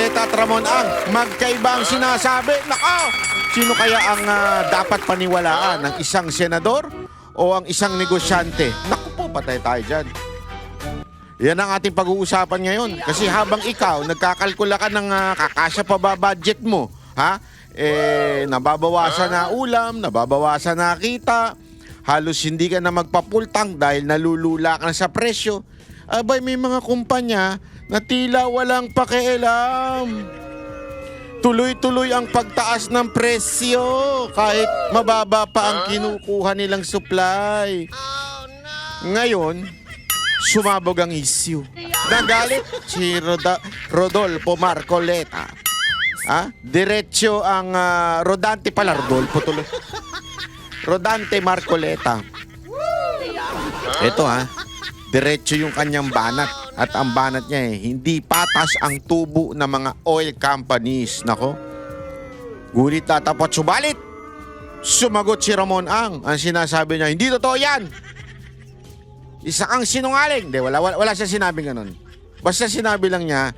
Marcoleta at Ramon Ang. Magkaiba ang sinasabi. Nako! Sino kaya ang dapat paniwalaan? Ang isang senador o ang isang negosyante? Naku po, patay tayo dyan. Yan ang ating pag-uusapan ngayon. Kasi habang ikaw, nagkakalkula ka ng kakasya pa ba budget mo? Ha? Nababawasan na ulam, nababawasan na kita, halos hindi ka na magpapultang dahil nalulula ka na sa presyo. Abay, may mga kumpanya na tila walang pakialam. Tuloy-tuloy ang pagtaas ng presyo kahit mababa pa ang kinukuha nilang supply. Ngayon, sumabog ang issue. Nagalit si Rodolfo Marcoleta. Diretso ang Rodante pala, Rodolfo tuloy. Rodante Marcoleta. Ito diretso yung kanyang banat. At ang banat niya hindi patas ang tubo ng mga oil companies. Nako. Gulit tatapat subalit. Sumagot si Ramon Ang. Ang sinasabi niya, hindi totoo yan. Isa kang sinungaling. Wala siya sinabing ganun. Basta sinabi lang niya,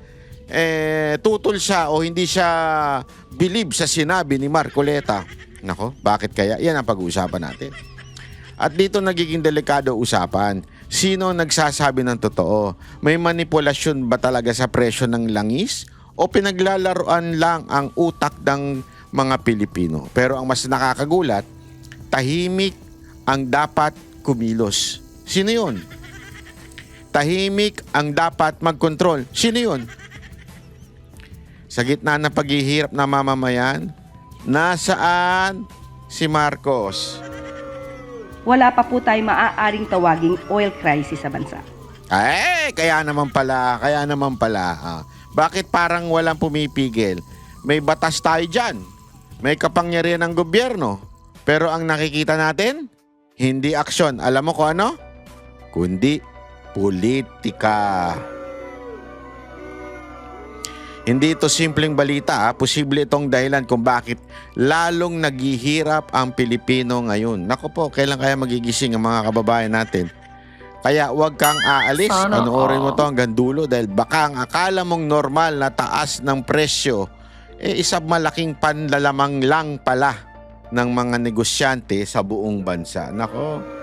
tutol siya o hindi siya believe sa sinabi ni Marcoleta. Nako, bakit kaya? Yan ang pag-uusapan natin. At dito nagiging delikado usapan. Sino nagsasabi ng totoo? May manipulasyon ba talaga sa presyo ng langis? O pinaglalaruan lang ang utak ng mga Pilipino? Pero ang mas nakakagulat, tahimik ang dapat kumilos. Sino yun? Tahimik ang dapat magkontrol. Sino yun? Sa gitna ng paghihirap na mamamayan, nasaan si Marcos? Wala pa po tayo maaaring tawaging oil crisis sa bansa. Kaya naman pala. Bakit parang walang pumipigil? May batas tayo dyan. May kapangyarihan ng gobyerno. Pero ang nakikita natin, hindi aksyon. Alam mo kung ano? Kundi politika. Hindi ito simpleng balita. Posible itong dahilan kung bakit lalong naghihirap ang Pilipino ngayon. Naku po, kailan kaya magigising ang mga kababayan natin? Kaya huwag kang aalis. Panoorin mo to hanggang dulo dahil baka ang akala mong normal na taas ng presyo, isang malaking panlalamang lang pala ng mga negosyante sa buong bansa. Nako.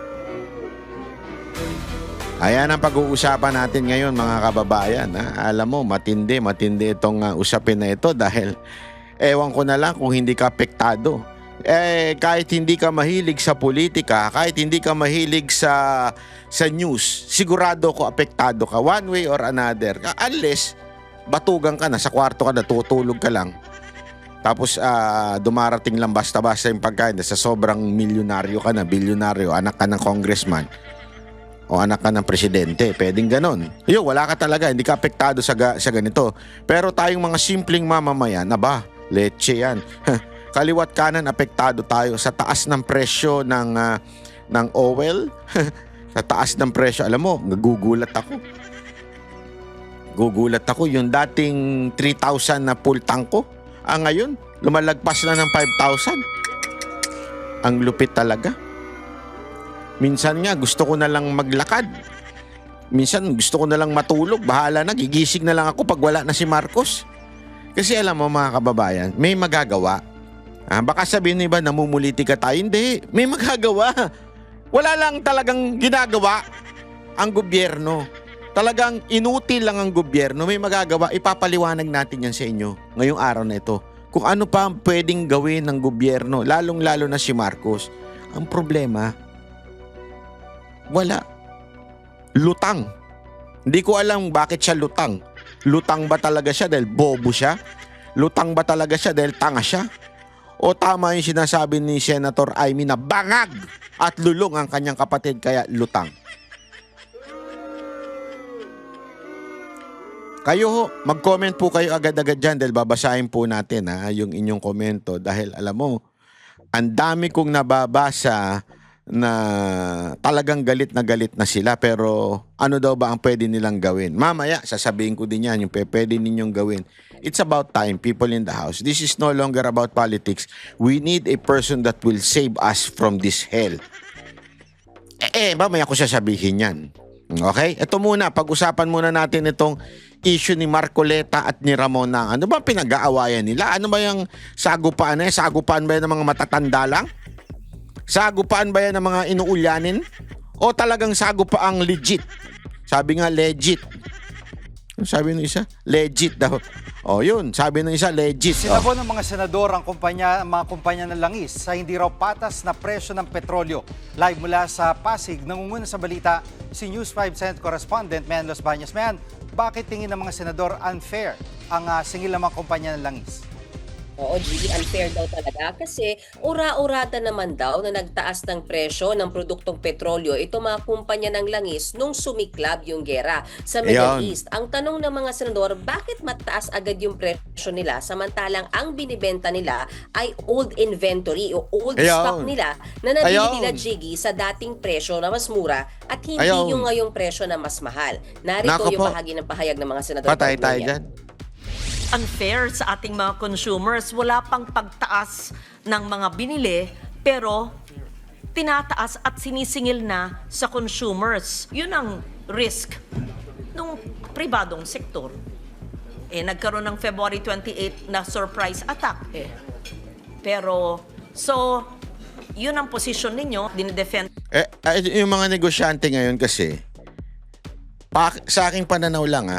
Ayan ang pag-uusapan natin ngayon mga kababayan. Alam mo, matindi itong usapin na ito dahil ewan ko na lang kung hindi ka apektado. Kahit hindi ka mahilig sa politika, kahit hindi ka mahilig sa news, sigurado ko apektado ka one way or another. Unless batugan ka na, sa kwarto ka na, tutulog ka lang. Tapos dumarating lang basta-basta yung pagkain sa sobrang milyonaryo ka na, bilyonaryo, anak ka ng congressman. O anak ka ng presidente, pwedeng ganon. Wala ka talaga, hindi ka apektado sa ganito. Pero tayong mga simpleng mamamayan, leche yan. Kaliwat kanan, apektado tayo sa taas ng presyo ng oil. Sa taas ng presyo, alam mo, gugulat ako. Yung dating 3,000 na full tank ko, ngayon, lumalagpas na ng 5,000. Ang lupit talaga. Minsan nga gusto ko na lang maglakad. Minsan gusto ko na lang matulog. Bahala na, gigising na lang ako pag wala na si Marcos. Kasi alam mo mga kababayan, may magagawa. Baka sabihin niyo ba namumuliti ka tayo? Hindi, may magagawa. Wala lang talagang ginagawa ang gobyerno. Talagang inutil lang ang gobyerno. May magagawa, ipapaliwanag natin yan sa inyo ngayong araw na ito. Kung ano pa ang pwedeng gawin ng gobyerno, lalong-lalo na si Marcos. Ang problema, wala. Lutang. Hindi ko alam bakit siya lutang. Lutang ba talaga siya dahil bobo siya? Lutang ba talaga siya dahil tanga siya? O tama yung sinasabi ni Senator Amy na bangag at lulong ang kanyang kapatid kaya lutang? Kayo, mag-comment po kayo agad-agad dyan dahil babasahin po natin yung inyong komento dahil alam mo, ang dami kong nababasa na talagang galit na sila pero ano daw ba ang pwede nilang gawin? Mamaya, sasabihin ko din yan yung pwede ninyong gawin. It's about time, people in the house. This is no longer about politics. We need a person that will save us from this hell. Mamaya ko sasabihin yan. Okay? Ito muna, pag-usapan muna natin itong issue ni Marcoleta at ni Ramona. Ano ba pinag-aawayan nila? Ano ba yung sagupaan na yan? Sagupaan ba yan ng mga matatanda lang? Sagupaan ba yan ng mga inuulyanin? O talagang sagupaang legit? Sabi nga legit. Ano sabi ng isa? Legit daw. O yun, sabi ng isa legit. Sinabo ng mga senador ang mga kumpanya ng langis sa hindi raw patas na presyo ng petrolyo. Live mula sa Pasig, nangunguna sa balita si News 5 Senate Correspondent Mayan Los Baños. Mayan, bakit tingin ng mga senador unfair ang singil ng mga kumpanya ng langis? Oo, Gigi, unfair daw talaga kasi ura-urada naman daw na nagtaas ng presyo ng produktong petrolyo ito mga kumpanya ng langis nung sumiklab yung gera sa Middle Ayan. East. Ang tanong ng mga senador, bakit mataas agad yung presyo nila samantalang ang binibenta nila ay old inventory o old Ayan. stock nila na nabili Ayan. nila, Gigi, sa dating presyo na mas mura at hindi Ayan. yung ngayong presyo na mas mahal. Narito Nako yung po. bahagi ng pahayag ng mga senador. Patay tayo Kaugnay yan. dyan. Unfair sa ating mga consumers. Wala pang pagtaas ng mga binili, pero tinataas at sinisingil na sa consumers. Yun ang risk ng pribadong sektor. Nagkaroon ng February 28 na surprise attack. Pero, yun ang posisyon ninyo, dinidefend. Yung mga negosyante ngayon kasi, sa aking pananaw lang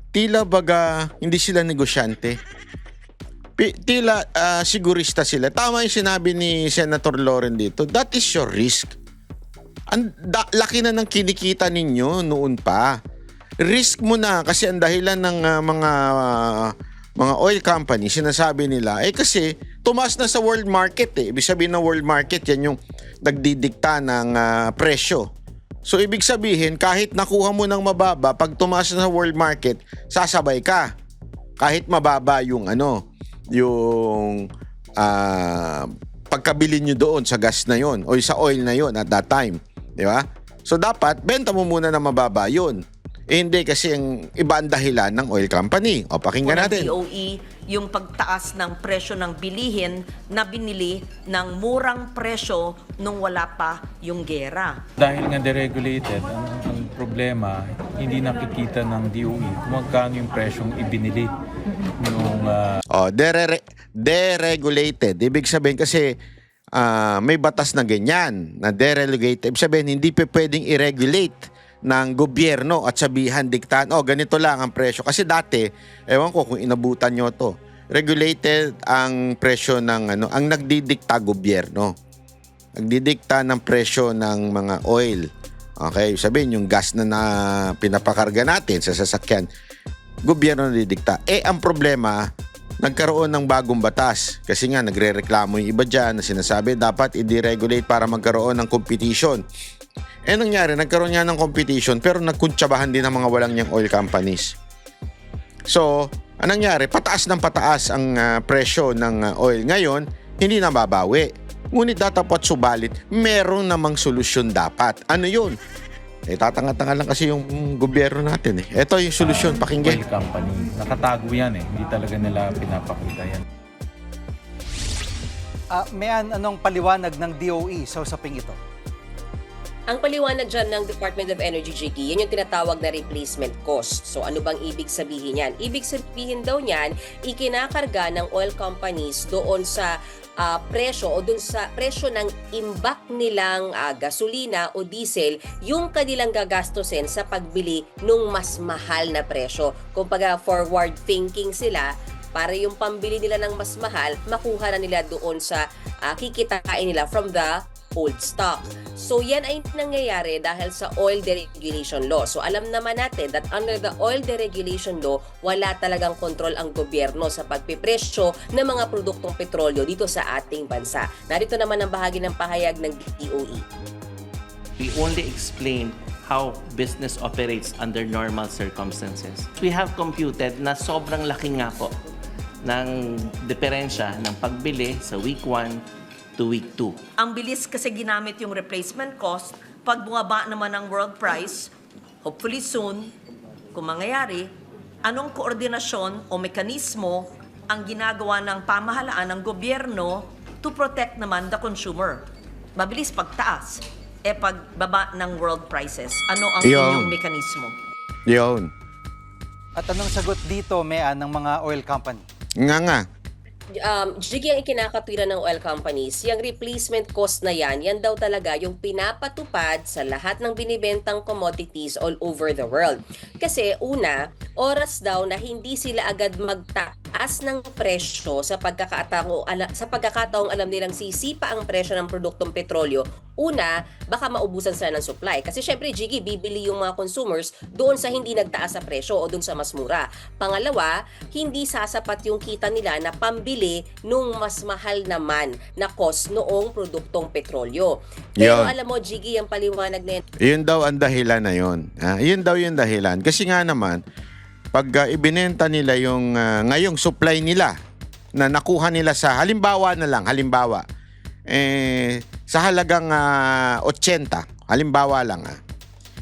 tila baga hindi sila negosyante. Tila sigurista sila. Tama yung sinabi ni Senator Loren dito. That is your risk. Laki na ng kinikita ninyo noon pa. Risk mo na kasi ang dahilan ng mga oil company, sinasabi nila, kasi tumaas na sa world market Ibig sabihin ng world market, yan yung nagdidikta ng presyo. So, ibig sabihin, kahit nakuha mo ng mababa, pag tumaas na sa world market, sasabay ka. Kahit mababa yung pagkabili nyo doon sa gas na yon o sa oil na yon at that time. Di ba? So, dapat, benta mo muna na mababa yun. Hindi kasi ang iba ang dahilan ng oil company. O, pakinggan natin. DOE, yung pagtaas ng presyo ng bilihin na binili ng murang presyo nung wala pa yung gera. Dahil nga deregulated, ang problema, hindi nakikita ng DOE kung magkano yung presyong ibinili nung Deregulated. Ibig sabihin kasi may batas na ganyan na deregulated. Ibig sabihin hindi pa pwedeng i-regulate ng gobyerno at sabihan diktahan, ganito lang ang presyo. Kasi dati, ewan ko kung inabutan nyo to, regulated ang presyo ng ang nagdidikta gobyerno. Nagdidikta ng presyo ng mga oil. Okay, sabihin yung gas na pinapakarga natin sa sasakyan, gobyerno nagdidikta. Ang problema, nagkaroon ng bagong batas. Kasi nga, nagre-reklamo yung iba dyan na sinasabi dapat i-deregulate para magkaroon ng competition. Nangyari, nagkaroon nga ng competition pero nagkuntsabahan din ng mga walang niyang oil companies. So, anong nangyari? Pataas ng pataas ang presyo ng oil. Ngayon, hindi na babawi. Ngunit datapat subalit, meron namang solusyon dapat. Ano yun? Tatanga-tanga lang kasi yung gobyerno natin Ito yung solusyon, pakinggan. oil company. Nakatago yan Hindi talaga nila pinapakita yan. Mayan, anong paliwanag ng DOE sa usaping ito? Ang paliwanag dyan ng Department of Energy, Jiggy, yan yung tinatawag na replacement cost. So ano bang ibig sabihin yan? Ibig sabihin daw niyan, ikinakarga ng oil companies doon sa presyo o doon sa presyo ng imbak nilang gasolina o diesel yung kanilang gagastusin sa pagbili ng mas mahal na presyo. Kumbaga forward thinking sila para yung pambili nila ng mas mahal, makuha na nila doon sa kikitain nila from the old stock. So yan ay nangyayari dahil sa oil deregulation law. So alam naman natin that under the oil deregulation law, wala talagang kontrol ang gobyerno sa pagpipresyo ng mga produktong petrolyo dito sa ating bansa. Narito naman ang bahagi ng pahayag ng DOE. We only explain how business operates under normal circumstances. We have computed na sobrang laki nga po ng diferensya ng pagbili sa week 1 to week 2. Ang bilis kasi ginamit yung replacement cost. Pag bumaba naman ang world price, hopefully soon, kung mangyayari, anong koordinasyon o mekanismo ang ginagawa ng pamahalaan ng gobyerno to protect naman the consumer? Mabilis pagtaas. pagbaba ng world prices? Ano ang Yun. inyong mekanismo? Yun. At anong sagot dito, Mea, ng mga oil company? Nga. Jiggy, ang ikinakatwiran ng oil companies, yung replacement cost na yan daw talaga yung pinapatupad sa lahat ng binibentang commodities all over the world. Kasi una, oras daw na hindi sila agad magtaas ng presyo sa pagkakataong alam nilang sisipa ang presyo ng produktong petrolyo. Una, baka maubusan sila ng supply. Kasi syempre, Jiggy, bibili yung mga consumers doon sa hindi nagtaas sa presyo o doon sa mas mura. Pangalawa, hindi sasapat yung kita nila na pambili nung mas mahal naman na cost noong produktong petrolyo. Pero Yun. alam mo, Jiggy, ang paliwanag na yan, Yun daw ang dahilan na yun. Yun daw yung dahilan. Kasi nga naman, pag ibinenta nila yung ngayong supply nila na nakuha nila sa halimbawa, sa halagang 80, halimbawa lang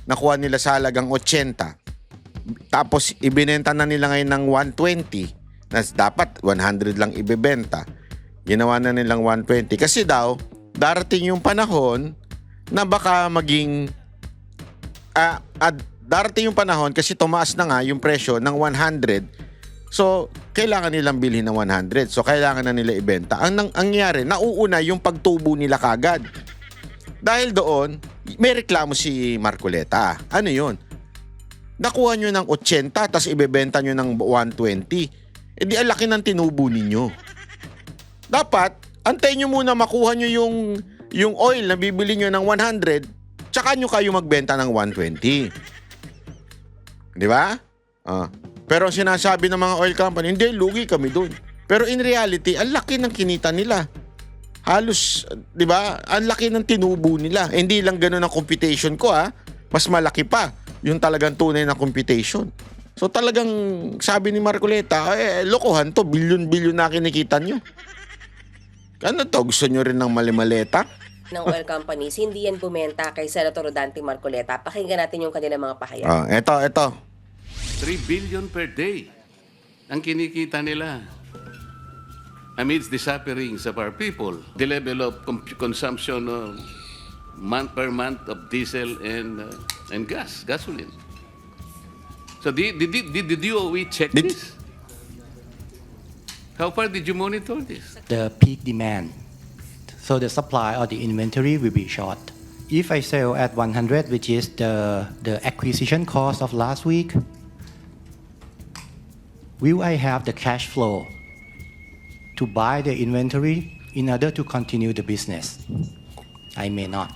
nakuha nila sa halagang 80, tapos ibinenta na nila ngayon ng 120, na dapat 100 lang ibebenta, ginawa na nilang 120 kasi daw darating yung panahon na baka maging darating yung panahon kasi tumaas na nga yung presyo ng 100. So, kailangan nilang bilhin ng 100. So, kailangan na nila ibenta. Ang nangyari, nauuna yung pagtubo nila kagad. Dahil doon, may reklamo si Marcoleta. Ano yun? Nakuha nyo ng 80, tapos ibebenta nyo ng 120. Eh di, ang laki ng tinubo ninyo. Dapat, antayin nyo muna makuha nyo yung oil na bibili nyo ng 100, tsaka nyo kayo magbenta ng 120. Di ba? Pero sinasabi ng mga oil company, hindi, lugi kami doon. Pero in reality, ang laki ng kinita nila. Halos, di ba? Ang laki ng tinubo nila. Hindi lang ganun ang computation ko, mas malaki pa yung talagang tunay na computation. So talagang, sabi ni Marcoleta, lokohan to, bilyon-bilyon na kinikita nyo. Ano to? Gusto nyo rin ng malimaleta? ng oil companies, hindi yan bumenta kay Senator Rodante Marcoleta. Pakinggan natin yung kanilang mga pahayag. Ito. 3 billion per day ang kinikita nila amidst the sufferings of our people. The level of consumption month per month of diesel and gasoline. So did the DOE check this? How far did you monitor this? The peak demand. So the supply or the inventory will be short. If I sell at 100, which is the acquisition cost of last week, will I have the cash flow to buy the inventory in order to continue the business? I may not.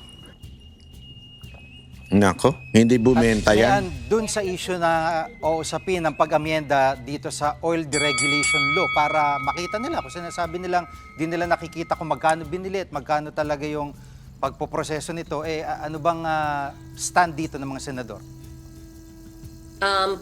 Nako, hindi bumenta yan. Dun sa issue na usapin ng pag-amyenda dito sa oil deregulation law para makita nila kung sinasabi nilang di nila nakikita kung magkano binili at magkano talaga yung pagpoproseso nito, ano bang stand dito ng mga senador?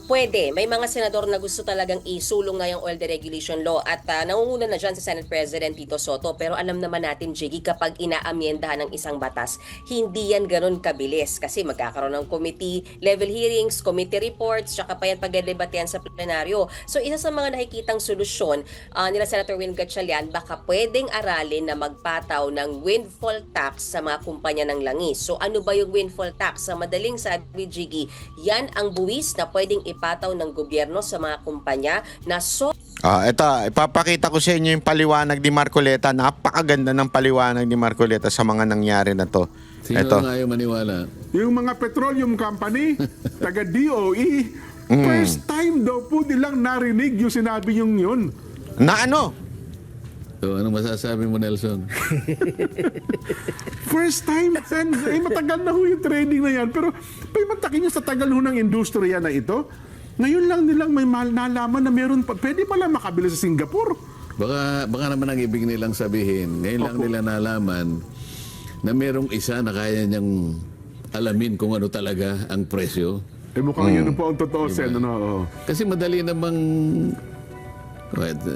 Pwede. May mga senador na gusto talagang isulong ngayong oil deregulation law at nangunguna na dyan sa Senate President Tito Soto. Pero alam naman natin, Jiggy, kapag inaamyendahan ng isang batas, hindi yan ganun kabilis kasi magkakaroon ng committee level hearings, committee reports, tsaka pa yan pag-debatean sa plenaryo. So isa sa mga nakikitang solusyon nila Senator Win Gatchalian, baka pwedeng aralin na magpataw ng windfall tax sa mga kumpanya ng langis. So ano ba yung windfall tax? Sa madaling sabi, Jiggy, yan ang buwis na pwedeng ipataw ng gobyerno sa mga kumpanya na Ito, ipapakita ko sa inyo yung paliwanag ni Marcoleta. Napakaganda ng paliwanag ni Marcoleta sa mga nangyari na to. Sino ang ayaw maniwala? Yung mga petroleum company, taga DOE, first time daw po nilang narinig yung sinabi yung yun. Na ano? So, anong masasabi mo, Nelson? First time, and matagal na ho yung trading na yan. Pero matakin nyo sa tagal ho ng industriya na ito, ngayon lang nilang may nalaman na meron pa, pwede pala makabili sa Singapore. Baka naman ang ibig nilang sabihin, ngayon lang nila nalaman na merong isa na kaya niyang alamin kung ano talaga ang presyo. Mukhang yun po ang totoo, Sen. Kasi madali namang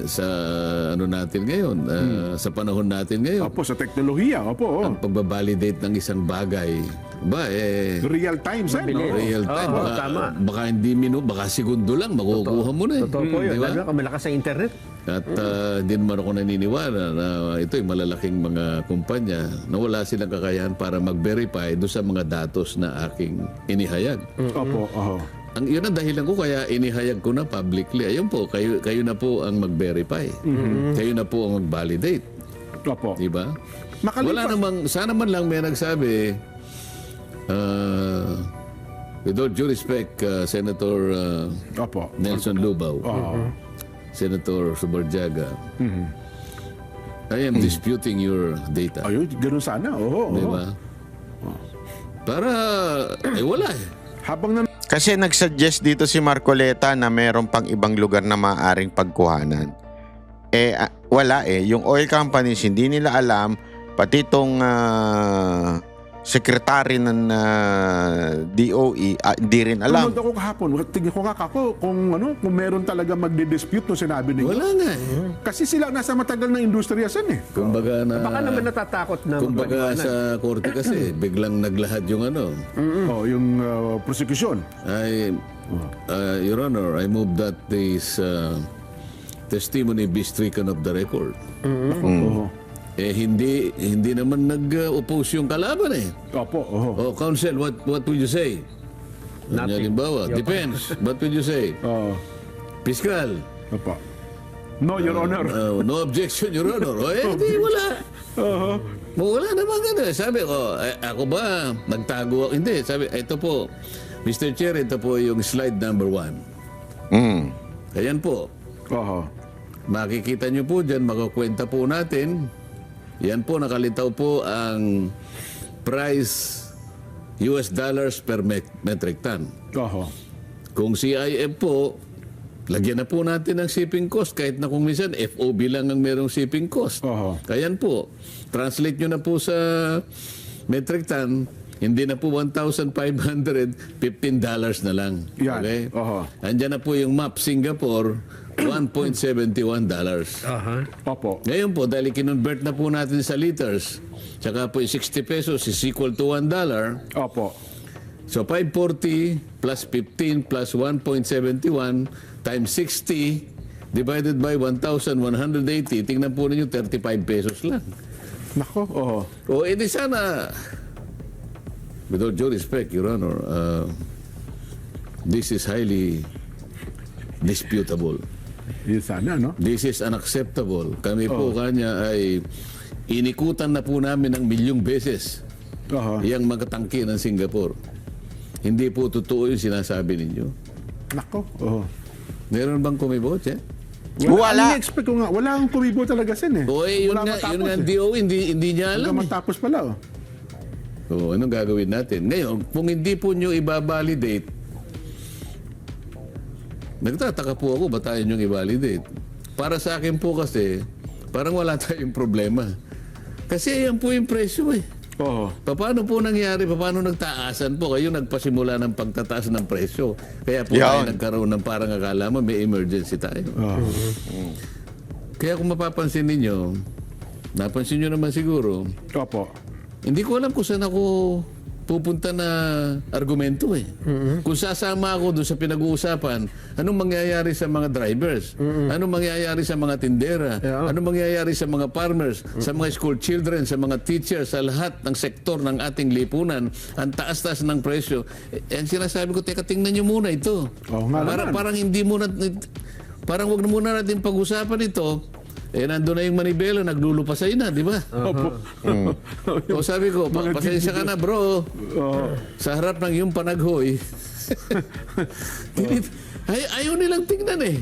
sa ano natin ngayon, sa panahon natin ngayon. Opo, sa teknolohiya. Opo. Ang pagbabalidate ng isang bagay, Real time, sir. No? real time. Oo, Baka, tama. baka hindi baka segundo lang, makukuha mo na eh. Totoo po yun. Di ba? Lalo na kung malakas sa internet. At hindi naman ako naniniwala na ito'y malalaking mga kumpanya na wala silang kakayahan para mag-verify doon sa mga datos na aking inihayag. Opo. Yun ang dahilan ko kaya inihayag ko na publicly. Ayun po, kayo na po ang mag-verify. Kayo na po ang mag-validate. Opo. Di ba? Makalipas. Wala namang, sana man lang may nagsabi, with all due respect, Senator Opo. Nelson Lubao, Senator Subarjaga, I am disputing your data. Ayun, ganun sana. Oo. Di ba? Para, wala eh. Habang na Kasi nagsuggest dito si Marcoleta na meron pang ibang lugar na maaaring pagkuhanan. Wala eh. Yung oil companies, hindi nila alam, pati itong secretary ng DOE, hindi rin alam. Tunod ako kahapon. Tingin ko nga kung meron talaga magdi-dispute no sinabi ninyo. Wala nga eh. Kasi sila nasa matagal na industriya san eh. Kumbaga na, Baka naman natatakot na kumbaga sa korte kasi, biglang naglahad yung ano. Yung prosecution. Your Honor, I move that this testimony be stricken of the record. Hindi naman nag-oppose yung kalaban eh. Opo. Oh, counsel, what would you say? Halimbawa, depends. What would you say? Fiscal. Opo. No, Your Honor. No objection, Your Honor. Di wala. Wala naman gano'n. Sabi ko, ako ba, nagtago ako? Hindi. Sabi, ito po, Mr. Chair, ito po yung slide number 1. Ayan po. Makikita nyo po dyan, makakwenta po natin. Yan po, nakalitaw po ang price US dollars per metric ton. Kung CIF po, lagyan na po natin ng shipping cost kahit na kung minsan FOB lang ang merong shipping cost. Ayan po, translate nyo na po sa metric ton, hindi na po $1,515 na lang. Yan. Okay? Andyan na po yung map, Singapore, $1.71. Opo. Ngayon po, dahil kinonvert na po natin sa liters, tsaka po 60 pesos is equal to $1. Opo. So 540 plus 15 plus 1.71 times 60 divided by 1,180, tingnan po ninyo 35 pesos lang. Nako. O edi sana, with all due respect, Your Honor, this is highly disputable. Yun sana, no? This is unacceptable. Kami po kanya ay inikutan na po namin ng milyong beses yung mga tangke ng Singapore. Hindi po totoo yung sinasabi ninyo. Nako. Meron bang kumibot, eh? Wala. Expect ko nga. Wala akong kumibo talaga sin eh. O yun nga, DOE, hindi niya alam. Hanggang matapos pala. Anong gagawin natin? Ngayon, kung hindi po nyo i-validate, nagtataka po ako, ba't tayo nyo i-validate? Para sa akin po kasi, parang wala tayong problema. Kasi yan po yung presyo eh. Paano po nangyari? Paano nagtaasan po? Kayo nagpasimula ng pagtataas ng presyo. Kaya po tayo nagkaroon ng parang akala mo may emergency tayo. Kaya kung mapapansin ninyo, napansin nyo naman siguro, hindi ko alam kung saan ako pupunta na argumento eh. Kung sasama ako doon sa pinag-uusapan, anong mangyayari sa mga drivers? Anong mangyayari sa mga tindera? Anong mangyayari sa mga farmers? Sa mga school children? Sa mga teachers? Sa lahat ng sektor ng ating lipunan? Ang taas-taas ng presyo. Ang sinasabi ko, teka, tingnan nyo muna ito. Parang hindi muna, parang wag na muna natin pag-usapan ito. Nandun na yung manibela, naglulupasay na, di ba? O sabi ko, pasensya ka na bro. Sa harap ng iyong panaghoy. Ayaw nilang tingnan eh.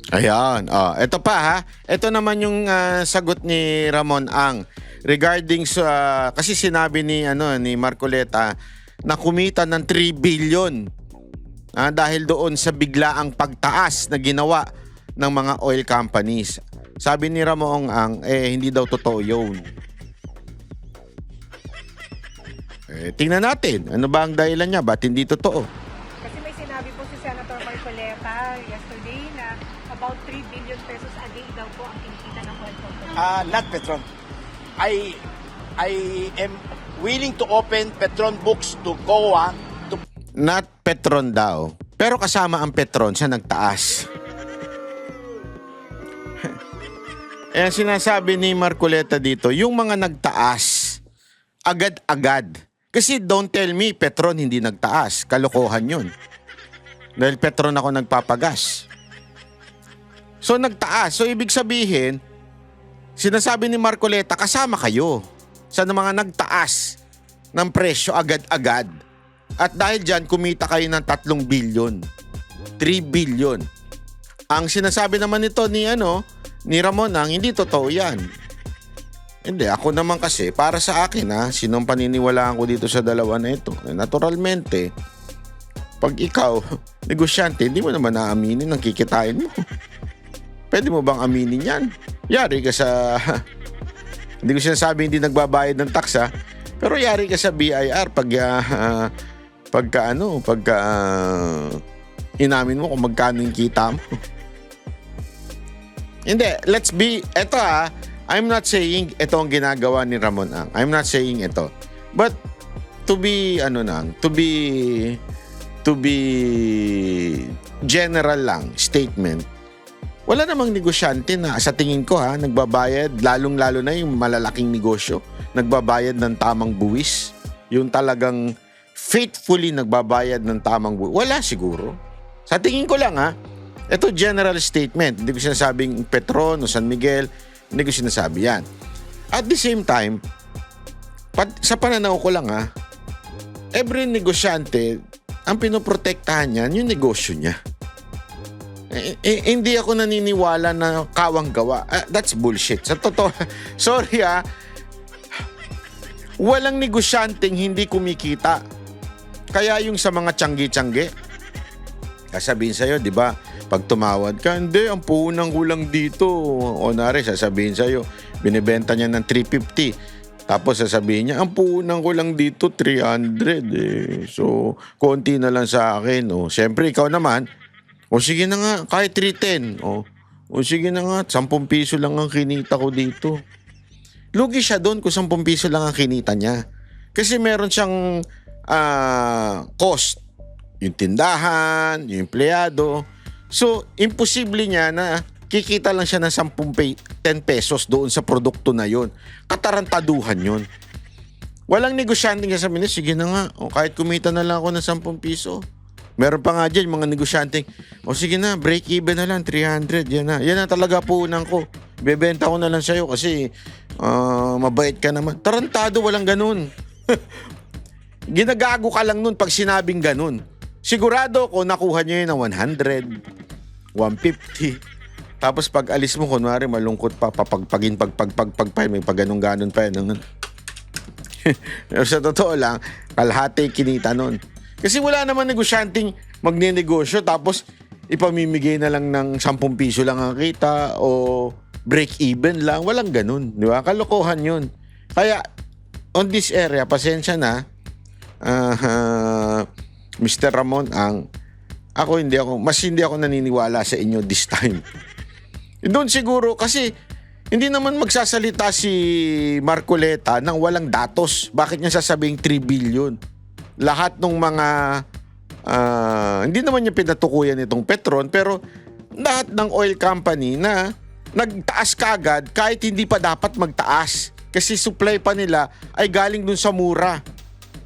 Ayan. Ito pa ha. Ito naman yung sagot ni Ramon Ang regarding sa kasi sinabi ni Marcoleta na kumita ng 3 billion dahil doon sa biglaang pagtaas na ginawa ng mga oil companies. Sabi ni Ramon Ang, hindi daw totoo yun. Tingnan natin, ano ba ang dahilan niya? Ba't hindi totoo? Kasi may sinabi po si Senator Marcoleta pa yesterday na about 3 billion pesos a day daw po ang kinikita ng oil company. Not Petron. I am willing to open Petron books to COA to Not Petron daw. Pero kasama ang Petron sa nagtaas. Ayan sinasabi ni Marcoleta dito, yung mga nagtaas, agad-agad. Kasi don't tell me, Petron hindi nagtaas. Kalokohan yun. Dahil Petron ako nagpapagas. So nagtaas. So ibig sabihin, sinasabi ni Marcoleta, kasama kayo sa mga nagtaas ng presyo agad-agad. At dahil dyan, kumita kayo ng 3 billion. 3 billion. Ang sinasabi naman nito ni Ramon ang hindi totoo yan. Hindi, ako naman kasi, para sa akin sinong paniniwalaan ko dito sa dalawa na ito. Naturalmente, pag ikaw, negosyante, hindi mo naman naaminin ang kikitain mo. Pwede mo bang aminin yan? Yari ka sa... hindi ko sinasabi hindi nagbabayad ng tax pero yari ka sa BIR pagka inamin mo kung magkano yung kita mo. Hindi, let's be, I'm not saying ito ang ginagawa ni Ramon Ang. I'm not saying ito. But to be general lang statement, wala namang negosyante na sa tingin ko nagbabayad, lalong-lalo na yung malalaking negosyo, nagbabayad ng tamang buwis. Yung talagang faithfully nagbabayad ng tamang buwis. Wala siguro. Sa tingin ko lang ito general statement. Hindi ko sinasabing Petron o San Miguel. Hindi ko sinasabi yan. At the same time, sa pananaw ko lang every negosyante, ang pinoprotektahan niyan, yung negosyo niya. Hindi ako naniniwala na kawang gawa. That's bullshit. Sa totoo, sorry walang negosyanteng hindi kumikita. Kaya yung sa mga tiyanggi-tiyanggi, sasabihin sa'yo, di ba, pag tumawad ka, hindi, ang puhunan ko lang dito. O nari, sasabihin sa'yo, binibenta niya ng 350. Tapos sasabihin niya, ang puhunan ko lang dito, 300. So, konti na lang sa akin. Siyempre, ikaw naman, sige na nga, kahit 310. Sige na nga, 10 piso lang ang kinita ko dito. Lugi siya doon kung 10 piso lang ang kinita niya. Kasi meron siyang cost. Yung tindahan, yung empleyado. So, imposible niya na kikita lang siya ng 10 pesos doon sa produkto na yon. Katarantaduhan yon. Walang negosyante nga sa minis, sige na nga, kahit kumita na lang ako ng 10 piso. Meron pa nga dyan, mga negosyante, sige na, break even na lang, 300, yan na talaga puhunan ko. Bebenta ko na lang sa'yo kasi mabait ka naman. Tarantado, walang ganun. Ginagago ka lang nun pag sinabing ganun. Sigurado ko nakuha niyo yun ng 100, 150. Tapos pag alis mo, kunwari malungkot pa, papagpagin, may pagganong-ganon pa yan. Sa totoo lang, kalahati kinita nun. Kasi wala naman negosyanteng magne-negosyo tapos ipamimigay na lang ng 10 piso lang ang kita o break even lang. Walang ganun, di ba? Kalokohan yun. Kaya, on this area, pasensya na, Mr. Ramon Ang, hindi ako naniniwala sa inyo this time. Doon siguro, kasi hindi naman magsasalita si Marcoleta nang walang datos. Bakit niya sasabing 3 billion? Lahat ng mga, hindi naman niya pinatukuyan itong Petron, pero lahat ng oil company na nagtaas kagad kahit hindi pa dapat magtaas. Kasi supply pa nila ay galing dun sa mura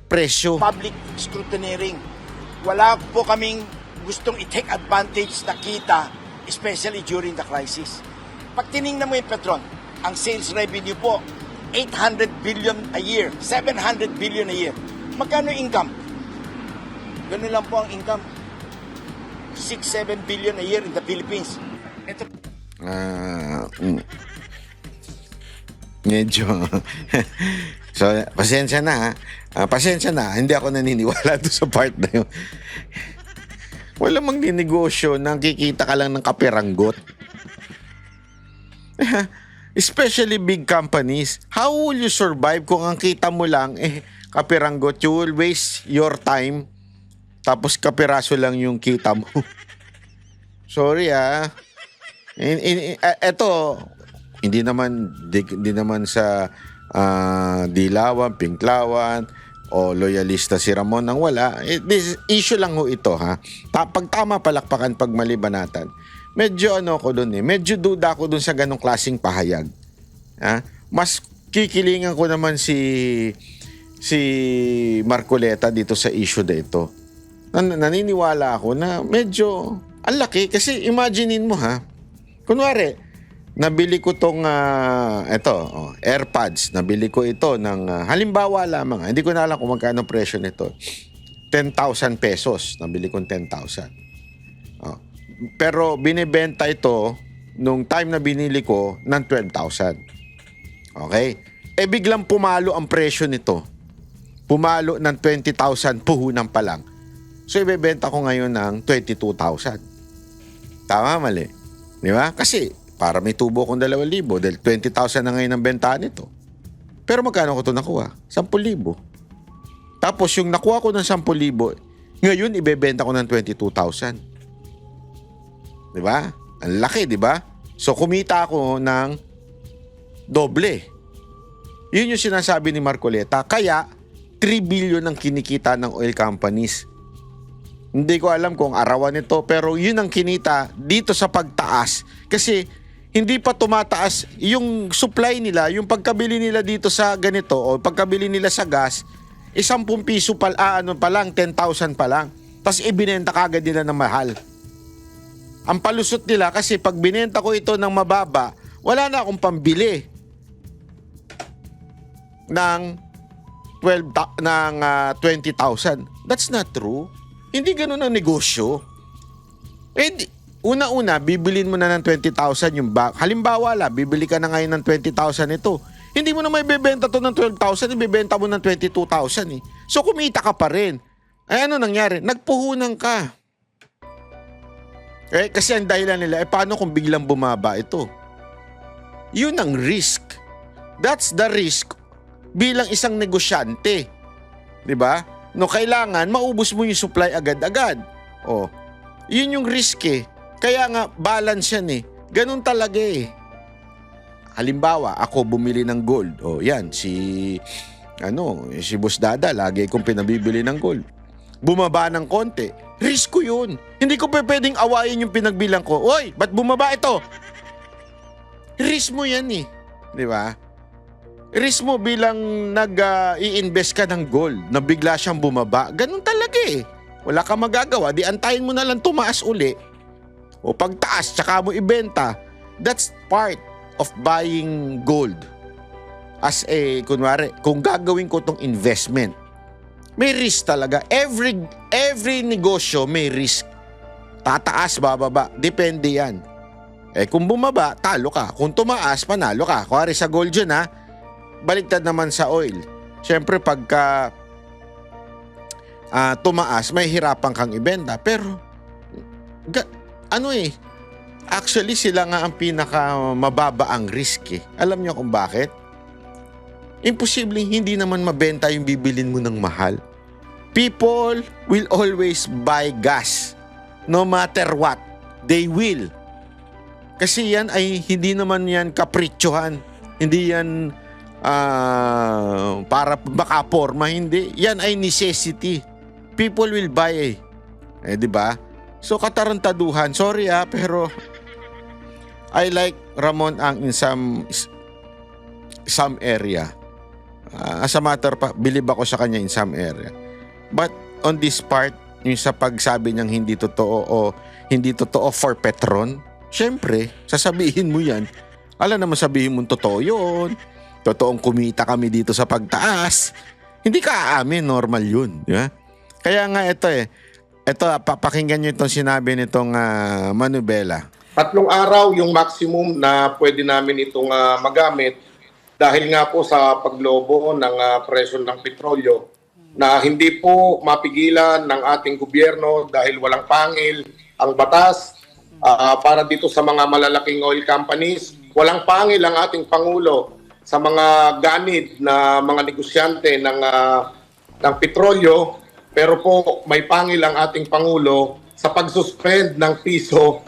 presyo. public scrutineering. Wala po kaming gustong i-take advantage na kita, especially during the crisis. Pag tinignan mo yung Petron, ang sales revenue po, 800 billion a year, 700 billion a year. Magkano income? Ganun lang po ang income. 6-7 billion a year in the Philippines. Ito Medyo so pasensya na hindi ako naniniwala doon sa part na yun. Wala mang ninegosyo na kikita ka lang ng kapiranggot. Especially big companies. How will you survive kung ang kita mo lang kapiranggot? You will waste your time tapos kapiraso lang yung kita mo. Sorry eto, hindi naman sa dilawan, pinklawan, o loyalista si Ramon nang wala. This issue lang ho ito, ha. Pag tama palakpakan, pag mali banatan. Medyo ko dun medyo duda ko dun sa ganong klaseng pahayag. Ha? Mas kikilingan ko naman si Marcoleta dito sa issue na ito. Naniniwala ako na medyo ang laki kasi imaginein mo, ha. Kunwari, nabili ko tong AirPods. Nabili ko ito ng halimbawa lamang. Hindi ko na alam kung magkano presyo nito. 10,000 pesos. Nabili ko 10,000. Pero binibenta ito nung time na binili ko ng 12,000. Okay? Biglang pumalo ang presyo nito. Pumalo ng 20,000 puhunan pa lang. So ibebenta ko ngayon ng 22,000. Tama, mali? Di ba? Kasi para may tubo kong 2,000 dahil 20,000 na ngayon ang bentahan nito. Pero magkano ko ito nakuha? 10,000. Tapos yung nakuha ko ng 10,000, ngayon ibebenta ko ng 22,000. Di ba? Ang laki, di ba? So kumita ako ng doble. Yun yung sinasabi ni Marcoleta. Kaya 3 billion ang kinikita ng oil companies. Hindi ko alam kung arawan nito, pero yun ang kinita dito sa pagtaas. Kasi hindi pa tumataas yung supply nila, yung pagkabili nila dito sa ganito o pagkabili nila sa gas, 10 piso pa lang, 10,000 pa lang. Tapos ibinenta kagad nila ng mahal. Ang palusot nila kasi pag binenta ko ito ng mababa, wala na akong pambili ng 20,000. That's not true. Hindi ganun ang negosyo. Una-una, bibilin mo na ng 20,000 yung bag. Halimbawa bibili ka na ngayon ng 20,000 ito. Hindi mo na may bebenta to ng 12,000, ibebenta mo ng 22,000 eh. So kumita ka pa rin. Ay ano nangyari? Nagpuhunan ka. Kasi ang dahilan nila, paano kung biglang bumaba ito? Yun ang risk. That's the risk bilang isang negosyante. Diba? No, kailangan maubos mo yung supply agad-agad. Yun yung risk eh. Kaya nga, balance yan eh. Ganun talaga eh. Halimbawa, ako bumili ng gold. Yan, si Boss Dada, lagi kong pinabibili ng gold. Bumaba ng konti. Risk ko yun. Hindi ko pwedeng awayin yung pinagbilang ko. Oy, ba't bumaba ito? Risk mo yan eh. Di ba? Risk mo bilang i-invest ka ng gold na bigla siyang bumaba. Ganun talaga eh. Wala kang magagawa. Di antayin mo na lang tumaas uli. O pagtaas, tsaka mo ibenta. That's part of buying gold. As kunwari, kung gagawin ko tong investment, may risk talaga. Every negosyo may risk. Tataas, bababa. Depende yan. Kung bumaba, talo ka. Kung tumaas, panalo ka. Kuwari sa gold yun ha. Baliktad naman sa oil. Siyempre pagka tumaas, may hirapan kang ibenta. Pero, actually sila nga ang pinaka mababa ang risk eh. Alam niyo kung bakit? Imposibleng hindi naman mabenta yung bibilin mo ng mahal. People will always buy gas. No matter what. They will. Kasi yan ay hindi naman yan kapritsuhan. Hindi yan para makaporma. Hindi. Yan ay necessity. People will buy di ba? So katarantaduhan. Sorry pero I like Ramon Ang in some area. As a matter pa, believe ako sa kanya in some area. But on this part, yung sa pagsabi niyang hindi totoo for Petron, syempre, sasabihin mo yan. Alam naman sabihin mo totoo yun. Totoong kumita kami dito sa pagtaas. Hindi ka aamin, normal yun. Di ba? Kaya nga ito papakinggan niyo itong sinabi nitong Manubela. 3 araw yung maximum na pwede namin itong magamit. Dahil nga po sa paglobo ng presyo ng petrolyo na hindi po mapigilan ng ating gobyerno dahil walang pangil ang batas para dito sa mga malalaking oil companies. Walang pangil ang ating Pangulo sa mga ganid na mga negosyante ng petrolyo, pero po may pangil ang ating Pangulo sa pag-suspend ng piso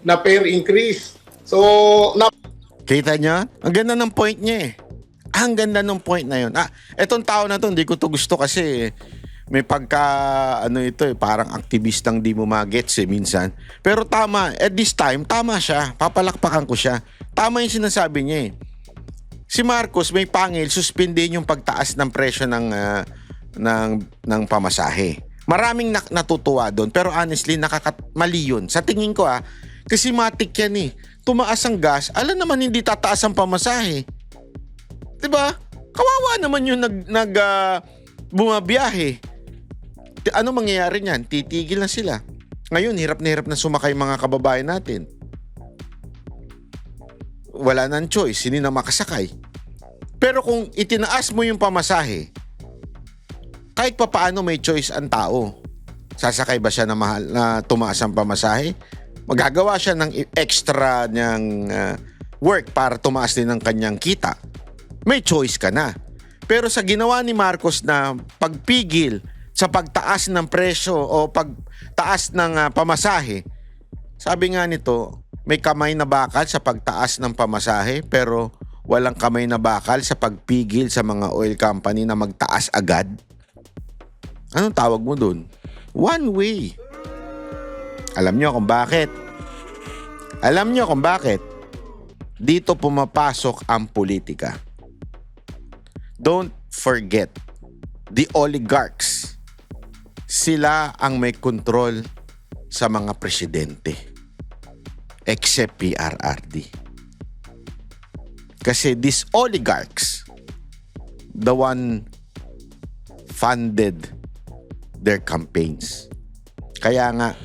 na fare increase. So, Kita niyo? Ang ganda ng point niya eh. Ang ganda ng point na yun. Etong tao na to, hindi ko to gusto kasi may pagka, parang aktivistang di mo magets minsan. Pero tama, at this time, tama siya. Papalakpakan ko siya. Tama yung sinasabi niya eh. Si Marcos may pangil, suspendin yung pagtaas ng presyo ng pamasahe. Maraming natutuwa doon, pero honestly, mali yun. Sa tingin ko kasi matik yan eh. Tumaas ang gas, alam naman hindi tataas ang pamasahe. Diba? Kawawa naman yung bumabiyahe. Ano mangyayari niyan? Titigil na sila. Ngayon, hirap na sumakay mga kababayan natin. Wala nang choice, hindi na makasakay. Pero kung itinaas mo yung pamasahe, kahit pa paano may choice ang tao. Sasakay ba siya na mahal na tumaas ang pamasahe? Magagawa siya ng extra niyang work para tumaas din ang kanyang kita. May choice ka na. Pero sa ginawa ni Marcos na pagpigil sa pagtaas ng presyo o pagtaas ng pamasahe, sabi nga nito, may kamay na bakal sa pagtaas ng pamasahe pero walang kamay na bakal sa pagpigil sa mga oil company na magtaas agad. Anong tawag mo dun? One way. Alam nyo kung bakit? Dito pumapasok ang politika. Don't forget, the oligarchs, sila ang may control sa mga presidente. Except PRRD. Kasi these oligarchs, the one funded their campaigns. Kaya nga,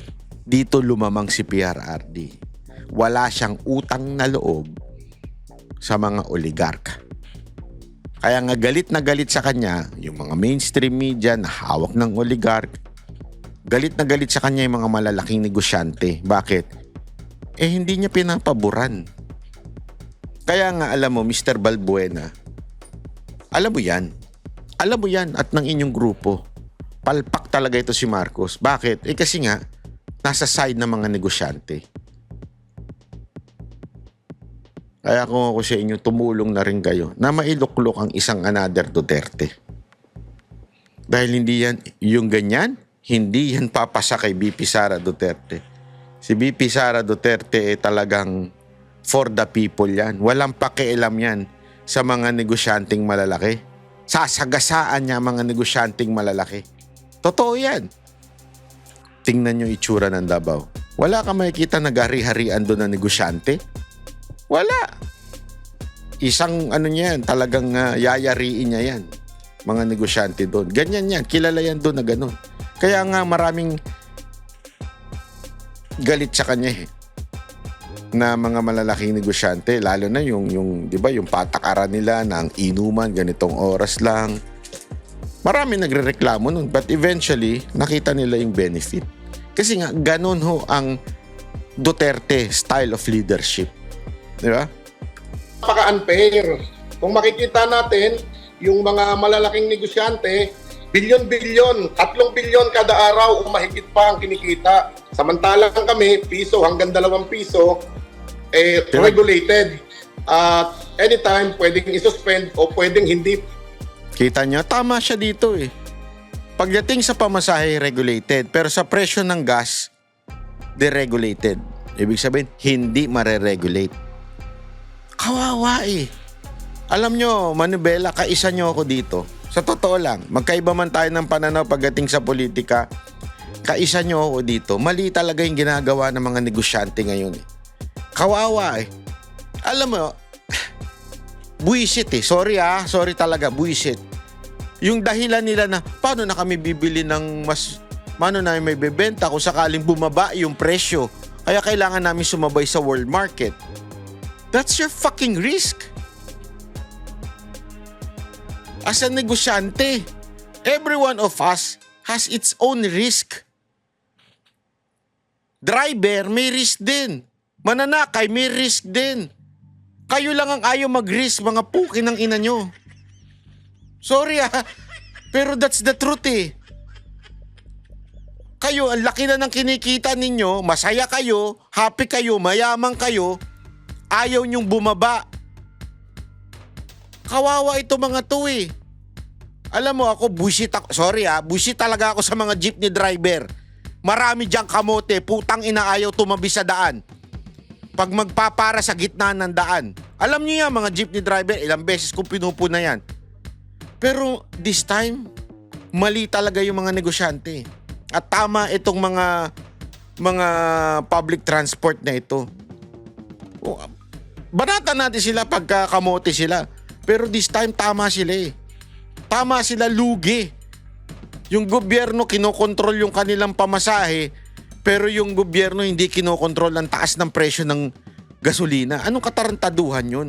dito lumamang si PRRD. Wala siyang utang na loob sa mga oligark. Kaya nga galit na galit sa kanya yung mga mainstream media na hawak ng oligark. Galit na galit sa kanya yung mga malalaking negosyante. Bakit? Hindi niya pinapaboran. Kaya nga alam mo, Mr. Balbuena, alam mo yan at ng inyong grupo. Palpak talaga ito si Marcos. Bakit? Kasi nga, nasa side ng mga negosyante. Kaya kung ako sa inyo, tumulong na rin kayo na mailuklok ang isang another Duterte. Dahil hindi yan, yung ganyan, hindi yan papasa kay BP Sara Duterte. Si BP Sara Duterte talagang for the people yan. Walang pakialam yan sa mga negosyanteng malalaki. Sasagasaan niya mga negosyanteng malalaki. Totoo yan. Tingnan nyo itsura ng Davao. Wala ka makikita nag-hari-harian doon na negosyante? Wala. Isang niya yan, talagang yayariin niya yan. Mga negosyante doon. Ganyan yan. Kilala yan doon na ganun. Kaya nga maraming galit sa kanya na mga malalaking negosyante. Lalo na yung 'di ba, yung patakaran nila na ang inuman ganitong oras lang. Marami nagrereklamo nun. But eventually, nakita nila yung benefit. Kasi nga, ganun ho ang Duterte style of leadership. Di ba? Napaka-unfair. Kung makikita natin, yung mga malalaking negosyante, bilyon-bilyon, 3 bilyon kada araw o mahigit pa ang kinikita. Samantalang kami, piso hanggang 2 piso, regulated. Anytime, pwedeng isuspend o pwedeng hindi. Kita nyo, tama siya dito eh. Pagdating sa pamasahe, regulated. Pero sa presyo ng gas, deregulated. Ibig sabihin, hindi mareregulate. Kawawa eh. Alam nyo, Manubela, kaisa nyo ako dito. Sa totoo lang, magkaiba man tayo ng pananaw pagdating sa politika, kaisa nyo ako dito. Mali talaga yung ginagawa ng mga negosyante ngayon eh. Kawawa eh. Alam mo, buwisit eh. Sorry talaga, buwisit. Yung dahilan nila na, paano na kami bibili ng paano na may bebenta kung sakaling bumaba yung presyo. Kaya kailangan namin sumabay sa world market. That's your fucking risk. As a negosyante, every one of us has its own risk. Driver, may risk din. Mananakay, may risk din. Kayo lang ang ayaw mag-risk, mga puki ng ina nyo. Sorry pero that's the truth eh. Kayo, ang laki na ng kinikita ninyo, masaya kayo, happy kayo, mayaman kayo, ayaw nyong bumaba. Kawawa ito mga to eh. Alam mo ako, bullshit ako. Sorry bullshit talaga ako sa mga jeepney driver. Marami diyang kamote, putang ina ayaw tumabi sa daan. Pag magpapara sa gitna ng daan. Alam niyo yan mga jeepney driver, ilang beses kong pinupuna yan. Pero this time, mali talaga yung mga negosyante. At tama itong mga public transport na ito. Banatan natin sila pagka kamote sila. Pero this time, tama sila eh. Tama sila, lugi. Yung gobyerno kinokontrol yung kanilang pamasahe, pero yung gobyerno hindi kinokontrol ang taas ng presyo ng gasolina. Anong katarantaduhan yun?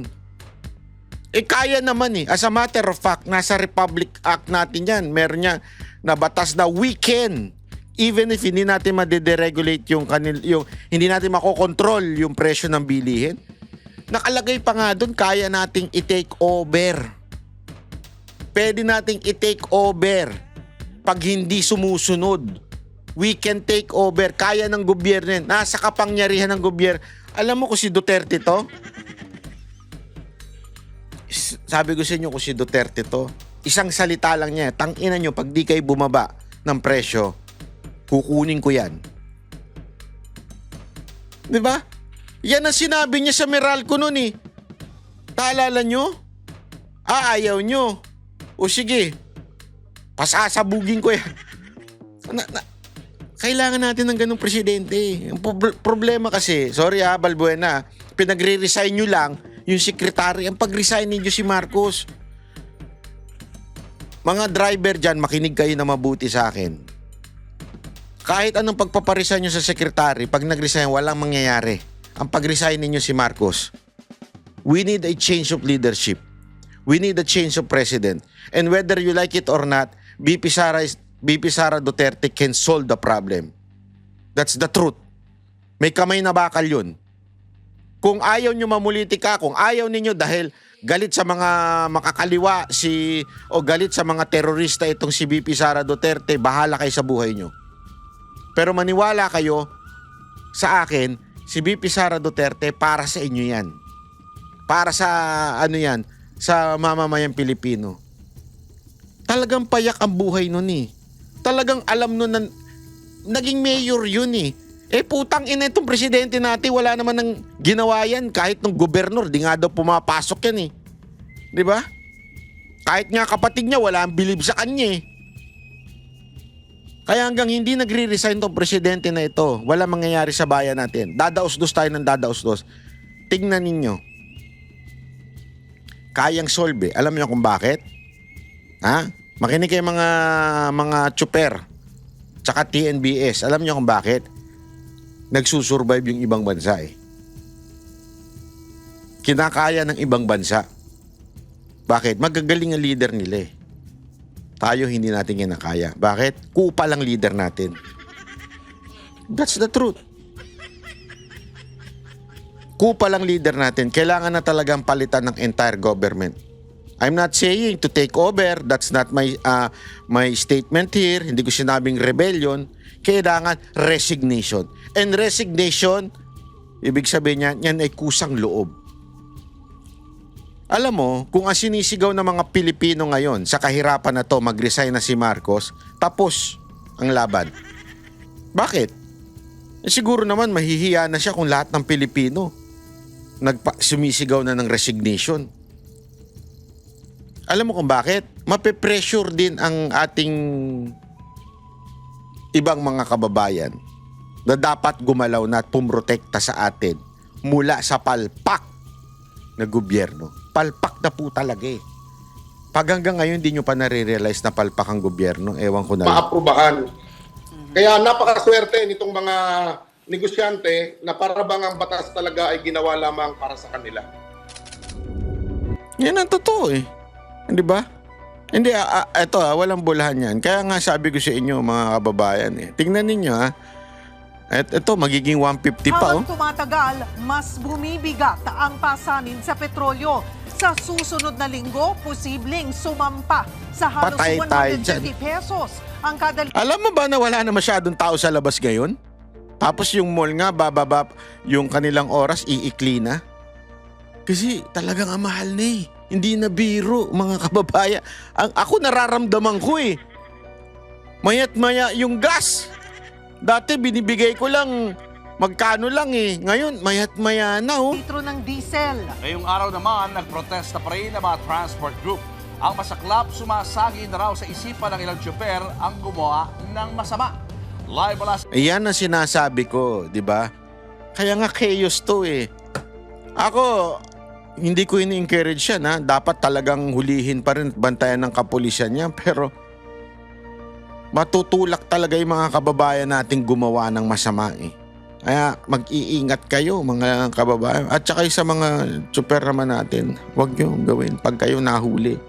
Kaya naman eh. As a matter of fact, nasa Republic Act natin yan. Meron niya na batas na we can, even if hindi natin ma-deregulate yung hindi natin makokontrol yung presyo ng bilihin. Nakalagay pa nga doon, kaya nating i-take over. Pwede nating i-take over pag hindi sumusunod. We can take over. Kaya ng gobyerno yan. Nasa kapangyarihan ng gobyerno. Alam mo kung si Duterte to? Sabi ko sa inyo kung si Duterte to. Isang salita lang niya. Tangina nyo, pag di kayo bumaba ng presyo, kukunin ko yan. Diba? Yan ang sinabi niya sa Meralco nun eh. Taalala nyo? Ayaw nyo. O sige, pasasabugin ko yan. Kailangan natin ng ganung presidente. Ang problema kasi, sorry Balbuena, pinagre-resign nyo lang yung sekretary. Ang pag-resign ninyo si Marcos. Mga driver dyan, makinig kayo na mabuti sa akin. Kahit anong pagpaparesign nyo sa sekretary, pag nag-resign, walang mangyayari. Ang pag-resign ninyo si Marcos. We need a change of leadership. We need a change of president. And whether you like it or not, BP Sara Duterte can solve the problem. That's the truth. May kamay na bakal yun. Kung ayaw nyo mamulitika, kung ayaw ninyo dahil galit sa mga makakaliwa o galit sa mga terorista itong si BP Sara Duterte, bahala kayo sa buhay nyo. Pero maniwala kayo sa akin, si BP Sara Duterte para sa inyo yan. Para sa sa mamamayang Pilipino. Talagang payak ang buhay nun eh. Talagang alam nun na naging mayor yun eh. Putang ina itong presidente natin, wala naman ng ginawa yan. Kahit nung gobernur, di nga daw pumapasok yan eh. Di ba? Kahit nga kapatid niya, wala ang bilib sa kanya eh. Kaya hanggang hindi nagre-resign tong presidente na ito, wala mangyayari sa bayan natin. Dadaos-dos tayo ng dadaos-dos. Tingnan ninyo. Kayang solve. Alam niyo kung bakit? Makinig kayo mga tsuper tsaka TNBS. Alam niyo kung bakit? Nagsusurvive yung ibang bansa eh. Kinakaya ng ibang bansa. Bakit? Magagaling ang leader nila eh. Tayo hindi natin kinakaya. Bakit? Kupal ang leader natin. That's the truth. Kupal ang leader natin. Kailangan na talagang palitan ng entire government. I'm not saying to take over. That's not my statement here. Hindi ko sinabing rebellion. Kailangan resignation. And resignation, ibig sabihin niya, yan ay kusang loob. Alam mo, kung ang sinisigaw ng mga Pilipino ngayon sa kahirapan na to, mag-resign na si Marcos, tapos ang laban. Bakit? Siguro naman mahihiya na siya kung lahat ng Pilipino sumisigaw na ng resignation. Alam mo kung bakit? Mape-pressure din ang ating ibang mga kababayan na dapat gumalaw na at pumrotekta sa atin mula sa palpak na gobyerno. Palpak na po talaga eh. Pag hanggang ngayon di nyo pa nare-realize na palpak ang gobyerno, ewan ko na lang. Maaprubahan. Kaya napakaswerte nitong mga negosyante na para bang ang batas talaga ay ginawa lamang para sa kanila. Yan ang totoo eh. Hindi ba? Hindi, eto walang bulahan yan. Kaya nga sabi ko sa inyo mga kababayan eh. Tingnan ninyo Ito, magiging 150 pa Habang tumatagal, mas bumibigat ang pasanin sa petrolyo. Sa susunod na linggo, posibleng sumampa sa halos Patay tayo 150 pesos ang kada Alam mo ba na wala na masyadong tao sa labas ngayon? Tapos yung mall nga, bababa yung kanilang oras, iikli na. Kasi talagang ang mahal na eh. Hindi na biro, mga kababayan. Ako nararamdaman ko eh. Maya't maya yung gas. Dati binibigay ko lang magkano lang eh. Ngayon, maya't maya na oh. litro ng diesel. Ngayong araw naman, nagprotesta pa rin ang mga transport group. Ang masaklap, sumasagi na raw sa isipan ng ilang tsuper ang gumawa ng masama. Live mula sa... Ayan ang sinasabi ko, di ba? Kaya nga chaos to eh. Ako, hindi ko ini-encourage yan ha. Dapat talagang hulihin pa rin at bantayan ng kapulisan yan. Pero matutulak talaga yung mga kababayan nating gumawa ng masama eh. Kaya mag-iingat kayo mga kababayan. At saka sa mga tsuper naman natin, huwag nyo gawin pag kayo nahuli.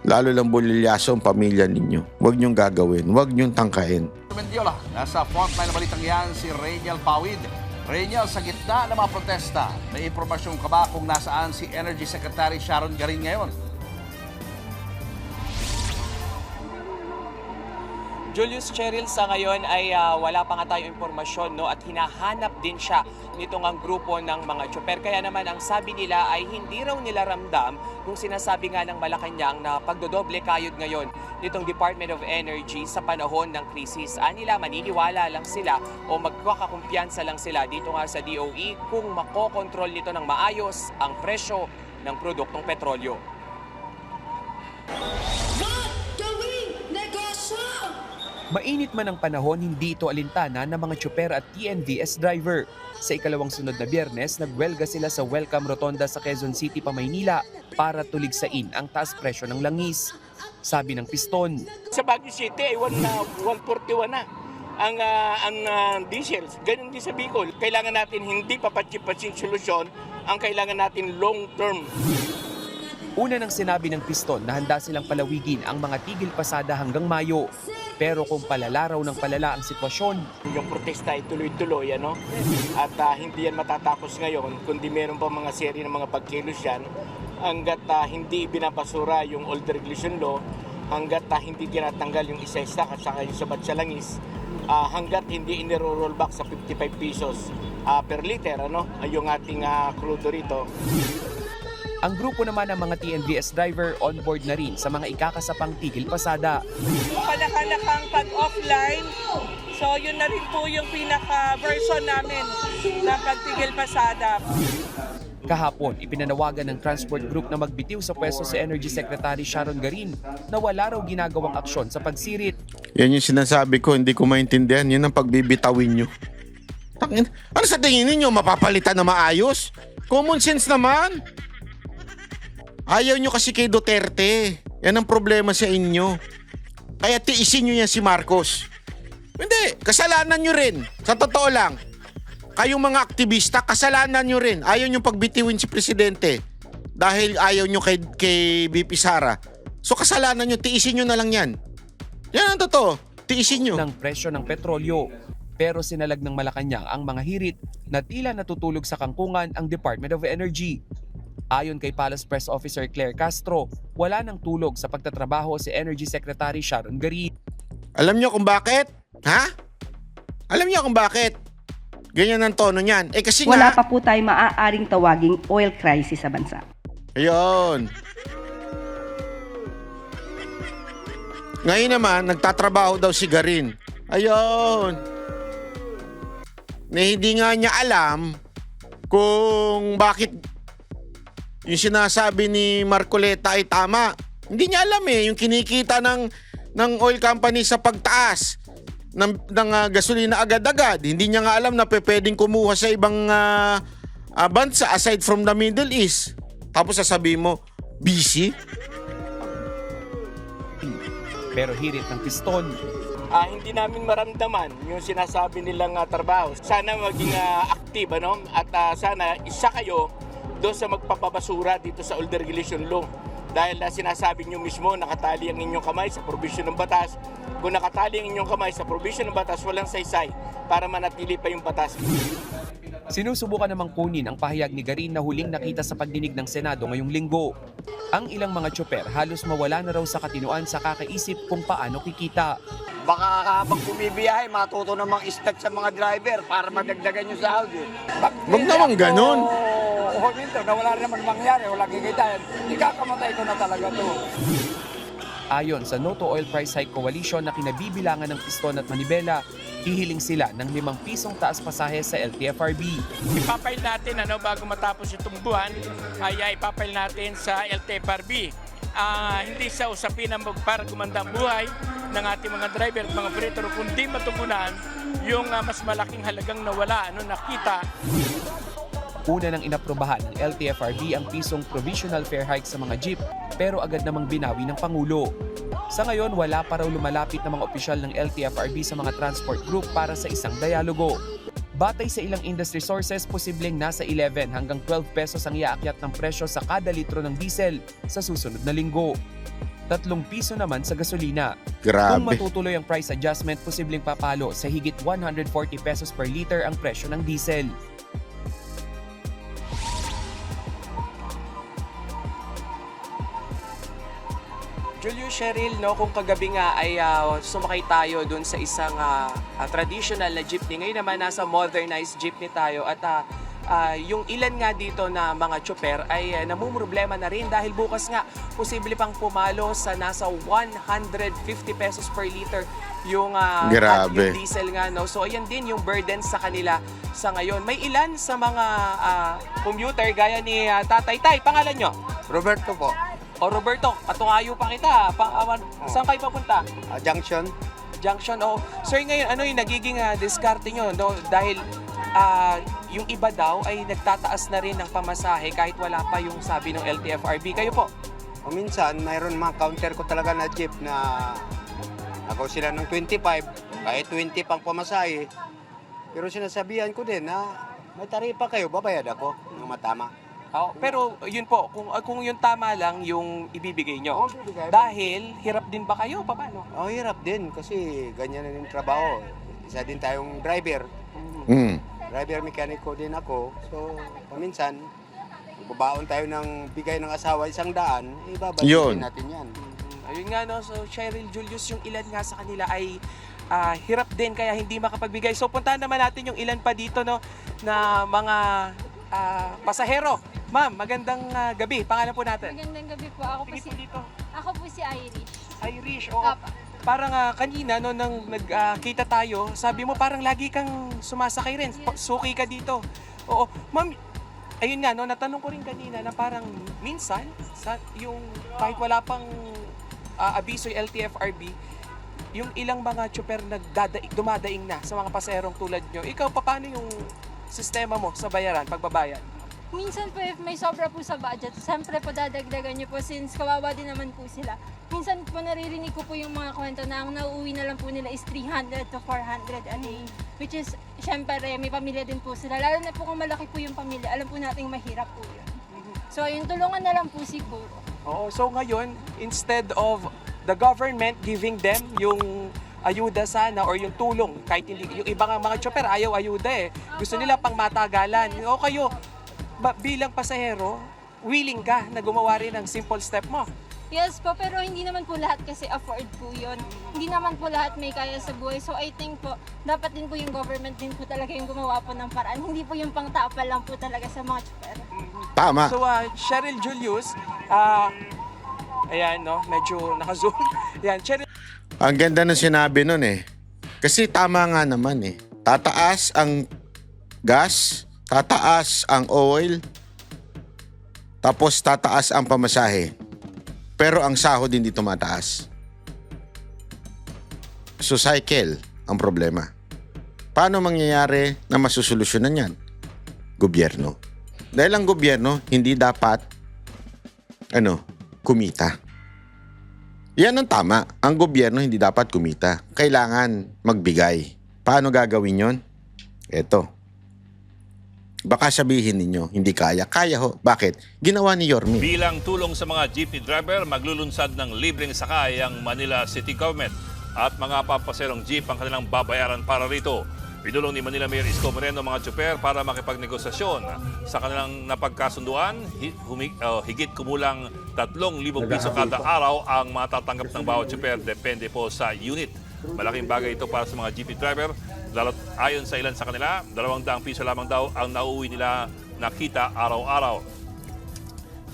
Lalo lang bulilyaso ang pamilya ninyo. Huwag nyo gagawin. Huwag nyo tangkain. Mendiola, nasa frontline na balitang yan si Rainiel Pawid. Rainiel, sa gitna ng mga protesta, may impormasyon ka ba kung nasaan si Energy Secretary Sharon Garin ngayon? Julius Cheryl, sa ngayon ay wala pa nga tayong impormasyon, no, at hinahanap din siya nitong ang grupo ng mga tsuper. Kaya naman ang sabi nila ay hindi raw nila ramdam kung sinasabi nga ng Malacanang na pagdodoble kayod ngayon nitong Department of Energy sa panahon ng krisis. Nila maniniwala lang sila o magkakakumpiyansa lang sila dito nga sa DOE kung makokontrol nito ng maayos ang presyo ng produktong petrolyo. Mainit man ang panahon, hindi ito alintana ng mga tsuper at TNVS driver. Sa ikalawang sunod na Biyernes, nagwelga sila sa Welcome Rotonda sa Quezon City, Maynila para tuligsain ang taas presyo ng langis. Sabi ng piston, sa Baguio City ay 141 na ang diesel. Ganun din sa Bicol. Kailangan natin hindi papatsi-patsing solusyon, ang kailangan natin long term. Una nang sinabi ng piston na handa silang palawigin ang mga tigil pasada hanggang Mayo. Pero kung palala raw ng palala ang sitwasyon, yung protesta ay tuloy-tuloy, ano? At hindi yan matatapos ngayon, kundi meron pa mga seri ng mga pagkilos yan, hanggat hindi binabasura yung old regulation law, hanggat hindi tinatanggal yung isa-stock at saka yung sabat sa langis, hanggat hindi iniro-roll back sa 55 pesos per liter, ano? Yung ating crudo rito. Ang grupo naman ng mga TNVS driver on board na rin sa mga ikakasapang tigil pasada. Panakanakang pag-offline, so yun na rin po yung pinaka-version namin na pagtigil pasada. Kahapon, ipinanawagan ng transport group na magbitiw sa pwesto si Energy Secretary Sharon Garin na wala raw ginagawang aksyon sa pagsirit. Yan yung sinasabi ko, hindi ko maintindihan. Yan ang pagbibitawin nyo. Ano sa tingin ninyo? Mapapalitan na maayos? Common sense naman. Ayaw nyo kasi kay Duterte. Yan ang problema sa inyo. Kaya tiisin nyo yan si Marcos. Hindi, kasalanan nyo rin. Sa totoo lang. Kayong mga aktivista, kasalanan nyo rin. Ayaw nyo pagbitiwin si Presidente. Dahil ayaw nyo kay BP Sara. So kasalanan nyo, tiisin nyo na lang yan. Yan ang totoo. Tiisin nyo. Ng presyo ng petrolyo. Pero sinalag ng Malacanang ang mga hirit na tila natutulog sa kangkungan ang Department of Energy. Ayon kay Palace Press Officer Claire Castro, wala nang tulog sa pagtatrabaho si Energy Secretary Sharon Garin. Alam nyo kung bakit? Ha? Alam nyo kung bakit? Ganyan ang tono niyan. Kasi wala pa po tayo maaaring tawaging oil crisis sa bansa. Ayun. Ngayon naman, nagtatrabaho daw si Garin. Ayun. Na hindi nga niya alam kung bakit yung sinasabi ni Marcoleta ay tama. Hindi niya alam yung kinikita ng oil company sa pagtaas ng gasolina agad-agad. Hindi niya nga alam na pwedeng kumuha sa ibang bansa aside from the Middle East. Tapos sasabihin mo, busy? Pero hirit ng piston. Hindi namin maramdaman yung sinasabi nilang trabaho. Sana maging active, ano? At sana isa kayo doon sa magpapabasura dito sa old regulation law. Dahil sinasabi nyo mismo, nakatali ang inyong kamay sa provision ng batas. Kung nakatali ang inyong kamay sa provision ng batas, walang saysay para manatili pa yung batas. Sinusubukan namang kunin ang pahayag ni Garin na huling nakita sa pagdinig ng Senado ngayong linggo. Ang ilang mga tsoper halos mawala na raw sa katinoan sa kakaisip kung paano kikita. Baka habang bumibiyahe, matuto namang expect sa mga driver para madagdagan yung sahod. Wag naman ganun. O minto, na wala naman mangyari, wala kikitain. Ikakamatay ko na talaga to. Ayon sa No to Oil Price Hike Coalition na kinabibilangan ng piston at manibela, hihiling sila ng 5 pisong taas pasahe sa LTFRB. Ipapail natin bago matapos itong buwan, ay ipapail natin sa LTFRB. Hindi sa usapin na para gumanda ang buhay ng ating mga driver at mga operator, kundi matugunan yung mas malaking halagang nawala, nakita. Una nang inaprobahan ng LTFRB ang pisong provisional fare hike sa mga jeep, pero agad namang binawi ng Pangulo. Sa ngayon, wala pa raw lumalapit na mga opisyal ng LTFRB sa mga transport group para sa isang dialogo. Batay sa ilang industry sources, posibleng nasa 11 hanggang 12 pesos ang iaakyat ng presyo sa kada litro ng diesel sa susunod na linggo. 3 piso naman sa gasolina. Grabe. Kung matutuloy ang price adjustment, posibleng papalo sa higit 140 pesos per liter ang presyo ng diesel. Julius, Cheryl, kung kagabi nga ay sumakay tayo dun sa isang traditional na jeepney. Ngayon naman nasa modernized jeepney tayo at yung ilan nga dito na mga tsoper ay namumroblema na rin dahil bukas nga posible pang pumalo sa nasa 150 pesos per liter yung Grabe. yung diesel nga. So ayan din yung burden sa kanila sa ngayon. May ilan sa mga commuter gaya ni Tatay Tay, pangalan nyo? Roberto po. O Roberto, patungayo pa kita. Saan kayo papunta? Junction. Junction. Sir, ngayon ano yung nagiging diskarte nyo? Dahil yung iba daw ay nagtataas na rin ng pamasahe kahit wala pa yung sabi ng LTFRB. Kayo po? O minsan, mayroon mga counter ko talaga na jeep na ako sila ng 25, kahit 20 pang pamasahe. Pero sinasabihan ko din na may taripa kayo, babayad ako ng matama. Pero yun po, kung yung tama lang yung ibibigay nyo. Dahil hirap din ba kayo? Paano? Hirap din kasi ganyan na yung trabaho. Isa din tayong driver. Driver mekaniko din ako. So, paminsan, babaon tayo ng bigay ng asawa 100, ibabalik natin yan. Ayun nga so Cheryl, Julius, yung ilan nga sa kanila ay hirap din kaya hindi makapagbigay. So puntahan naman natin yung ilan pa dito na mga pasahero. Ma'am, magandang gabi. Pangalan po natin? Magandang gabi po. Ako po si Irish. Irish, oo. Parang kanina nang nagkita tayo, sabi mo parang lagi kang sumasakay rin. Suki ka dito. Oo. Ma'am, ayun nga, natanong ko rin kanina na parang minsan, yung kahit wala pang abiso yung LTFRB, yung ilang mga tsoper dumadaing na sa mga pasaherong tulad nyo. Ikaw, paano yung sistema mo sa bayaran, pagbabayad? Minsan po, if may sobra po sa budget, siyempre po dadagdagan nyo po since kawawa din naman po sila. Minsan po naririnig ko po yung mga kwento na ang nauuwi na lang po nila is 300 to 400 a day. Which is, siyempre, may pamilya din po sila. Lalo na po kung malaki po yung pamilya, alam po nating mahirap po yun. So, yung tulungan na lang po siguro. Oo, so ngayon, instead of the government giving them yung ayuda sana or yung tulong, kahit hindi, yung ibang mga tsoper ayaw ayuda Gusto nila pang matagalan. O kayo, bilang pasahero, willing ka na gumawa rin ng simple step mo? Yes po, pero hindi naman po lahat kasi afford po yun. Hindi naman po lahat may kaya sa buhay. So I think po, dapat din po yung government din po talaga yung gumawa po ng paraan. Hindi po yung pangtapal lang po talaga sa mga tsoper. Tama. So Cheryl, Julius, ayan medyo naka-zoom. Ayan, Cheryl. Ang ganda ng sinabi nun Kasi tama nga naman Tataas ang gas, tataas ang oil, tapos tataas ang pamasahe. Pero ang sahod hindi tumataas. So cycle ang problema. Paano mangyayari na masusolusyonan yan? Gobyerno. Dahil ang gobyerno hindi dapat kumita. Yan ang tama. Ang gobyerno hindi dapat kumita. Kailangan magbigay. Paano gagawin yon? Eto. Baka sabihin ninyo, hindi kaya. Kaya ho. Bakit? Ginawa ni Yorme. Bilang tulong sa mga jeepney driver, maglulunsad ng libreng sakay ang Manila City Government at mga papaserong jeep ang kanilang babayaran para rito. Pinulong ni Manila Mayor Isko Moreno mga tsuper para makipagnegosasyon. Sa kanilang napagkasunduan, higit kumulang 3,000 piso kada araw ang matatanggap ng bawat tsuper, depende po sa unit. Malaking bagay ito para sa mga jeepney driver, lalo't ayon sa ilan sa kanila, 200 piso lamang daw ang nauuwi nila na kita araw-araw.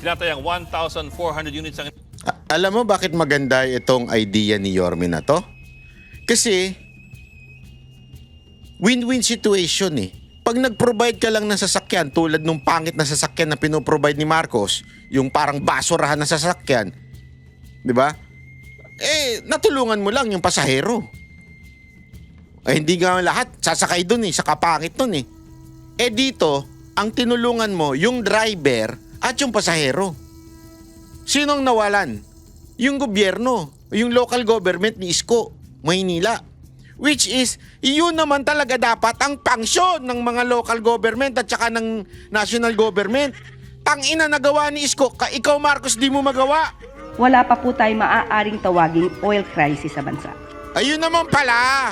Tinatayang 1,400 units ang... Alam mo bakit maganda itong idea ni Yorme na to? Kasi win-win situation eh. Pag nag-provide ka lang ng sasakyan tulad nung pangit na sasakyan na pinoprovide ni Marcos, yung parang basurahan na sasakyan, di ba? Eh, natulungan mo lang yung pasahero. Eh, hindi nga lahat sasakay dun eh, sa kapangit dun eh. Eh dito, ang tinulungan mo, yung driver at yung pasahero. Sinong nawalan? Yung gobyerno, yung local government ni Isko, Maynila. Which is, yun naman talaga dapat ang pangsyon ng mga local government at saka ng national government. Tangina nagawa ni Isko, ikaw Marcos di mo magawa. Wala pa po tayo maaaring tawaging oil crisis sa bansa. Ayun naman pala.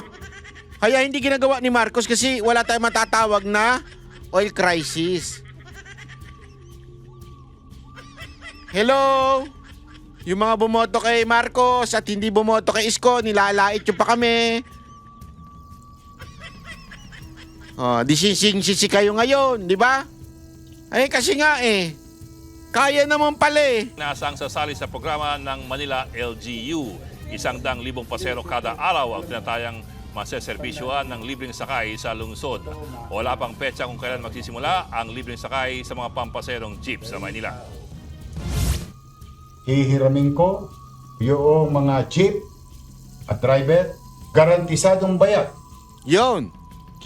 Kaya hindi ginagawa ni Marcos kasi wala tayong matatawag na oil crisis. Hello? Yung mga bumoto kay Marcos at hindi bumoto kay Isko, nilalait nyo pa kami. Oh, disising-sisi kayo ngayon, di ba? Ay kasi nga eh, kaya naman pala eh. Nasang sasali sa programa ng Manila LGU. 100,000 pasero kada araw ang tinatayang maseserbisyuhan ng libreng sakay sa lungsod. Wala pang petsa kung kailan magsisimula ang libreng sakay sa mga pampaserong jeep sa Manila. Hihiramin ko yung mga jeep at driver, garantisadong bayad. Yon.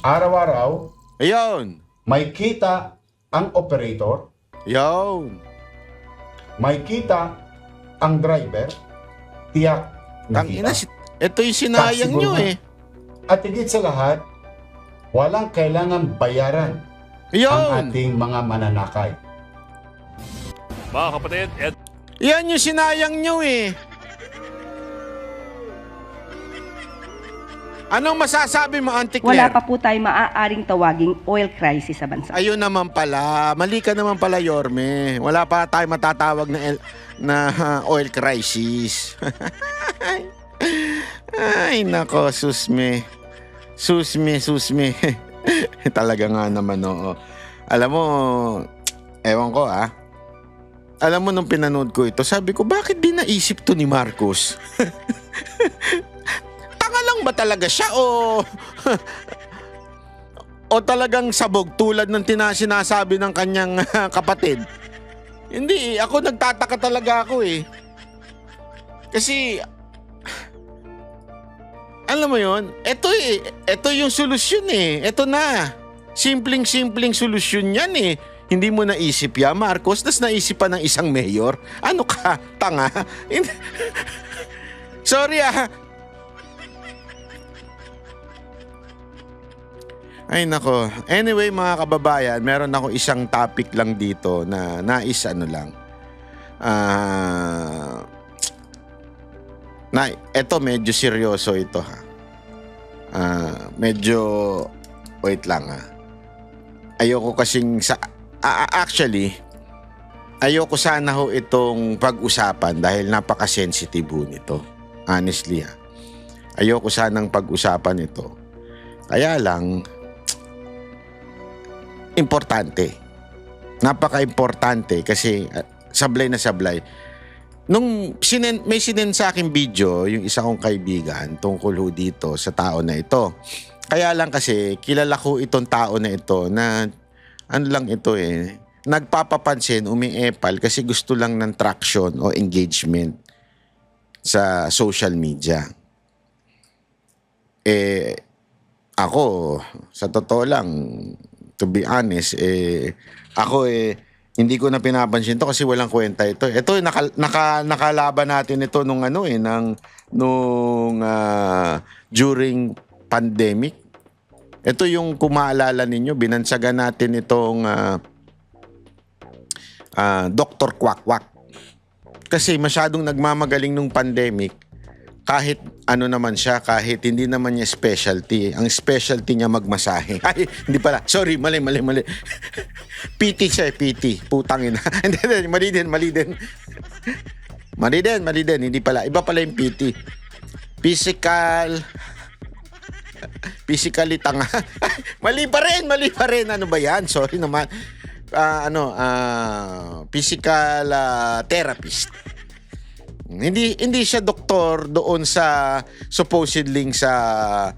Araw-araw, ayun. May kita ang operator. Yon. May kita ang driver. Tiyak na kita. Ito yung sinayang nyo eh. At higit sa lahat, walang kailangan bayaran ang ating mga mananakay. Mga kapatid, yan yung sinayang nyo eh. Anong masasabi mo, Auntie Claire? Wala pa po tayo maaaring tawaging oil crisis sa bansa. Ayun naman pala. Mali ka naman pala, Yorme. Wala pa tayo matatawag na oil crisis. Ay, nako, susme. Susme. Talaga nga naman, oo. Alam mo, ewan ko Alam mo, nung pinanood ko ito, sabi ko, bakit di naisip to ni Marcos? Tanga lang ba talaga siya o talagang sabog tulad ng sinasabi ng kanyang kapatid? Hindi, ako nagtataka talaga ako eh. Kasi, alam mo yon, ito yung solusyon eh. Ito na. Simpleng solusyon yan eh. Hindi mo naisip yan, Marcos, tas naisip pa ng isang mayor. Ano ka? Tanga? Sorry Ay nako. Anyway mga kababayan, meron ako isang topic lang dito na nais eto medyo seryoso ito medyo wait lang ayoko kasing actually ayoko sana ho itong pag-usapan dahil napaka-sensitive ho nito. Honestly ayoko sanang pag-usapan ito. Kaya lang importante. Napaka-importante kasi sablay na sablay. Nung may sinend sa akin video yung isa kong kaibigan tungkol ho dito sa tao na ito. Kaya lang kasi kilala ko itong tao na ito na ano lang ito nagpapapansin, umiepal kasi gusto lang ng traction o engagement sa social media. Ako, sa totoo lang, to be honest, ako hindi ko na pinapansin to kasi walang kwenta ito. Ito nakalaban natin ito nung during pandemic. Ito yung kumaalala ninyo, binansagan natin itong Dr. Quack Quack. Kasi masyadong nagmamagaling nung pandemic kahit ano naman siya, kahit hindi naman niya specialty. Ang specialty niya magmasahe. Ay, hindi pala. Sorry, mali. PT siya, PT. Putang ina. Hindi, mali din. Hindi pala. Iba pala yung PT. Physically tanga. Mali pa rin. Ano ba yan? Sorry naman. Physical therapist. Hindi siya doktor doon sa supposedly sa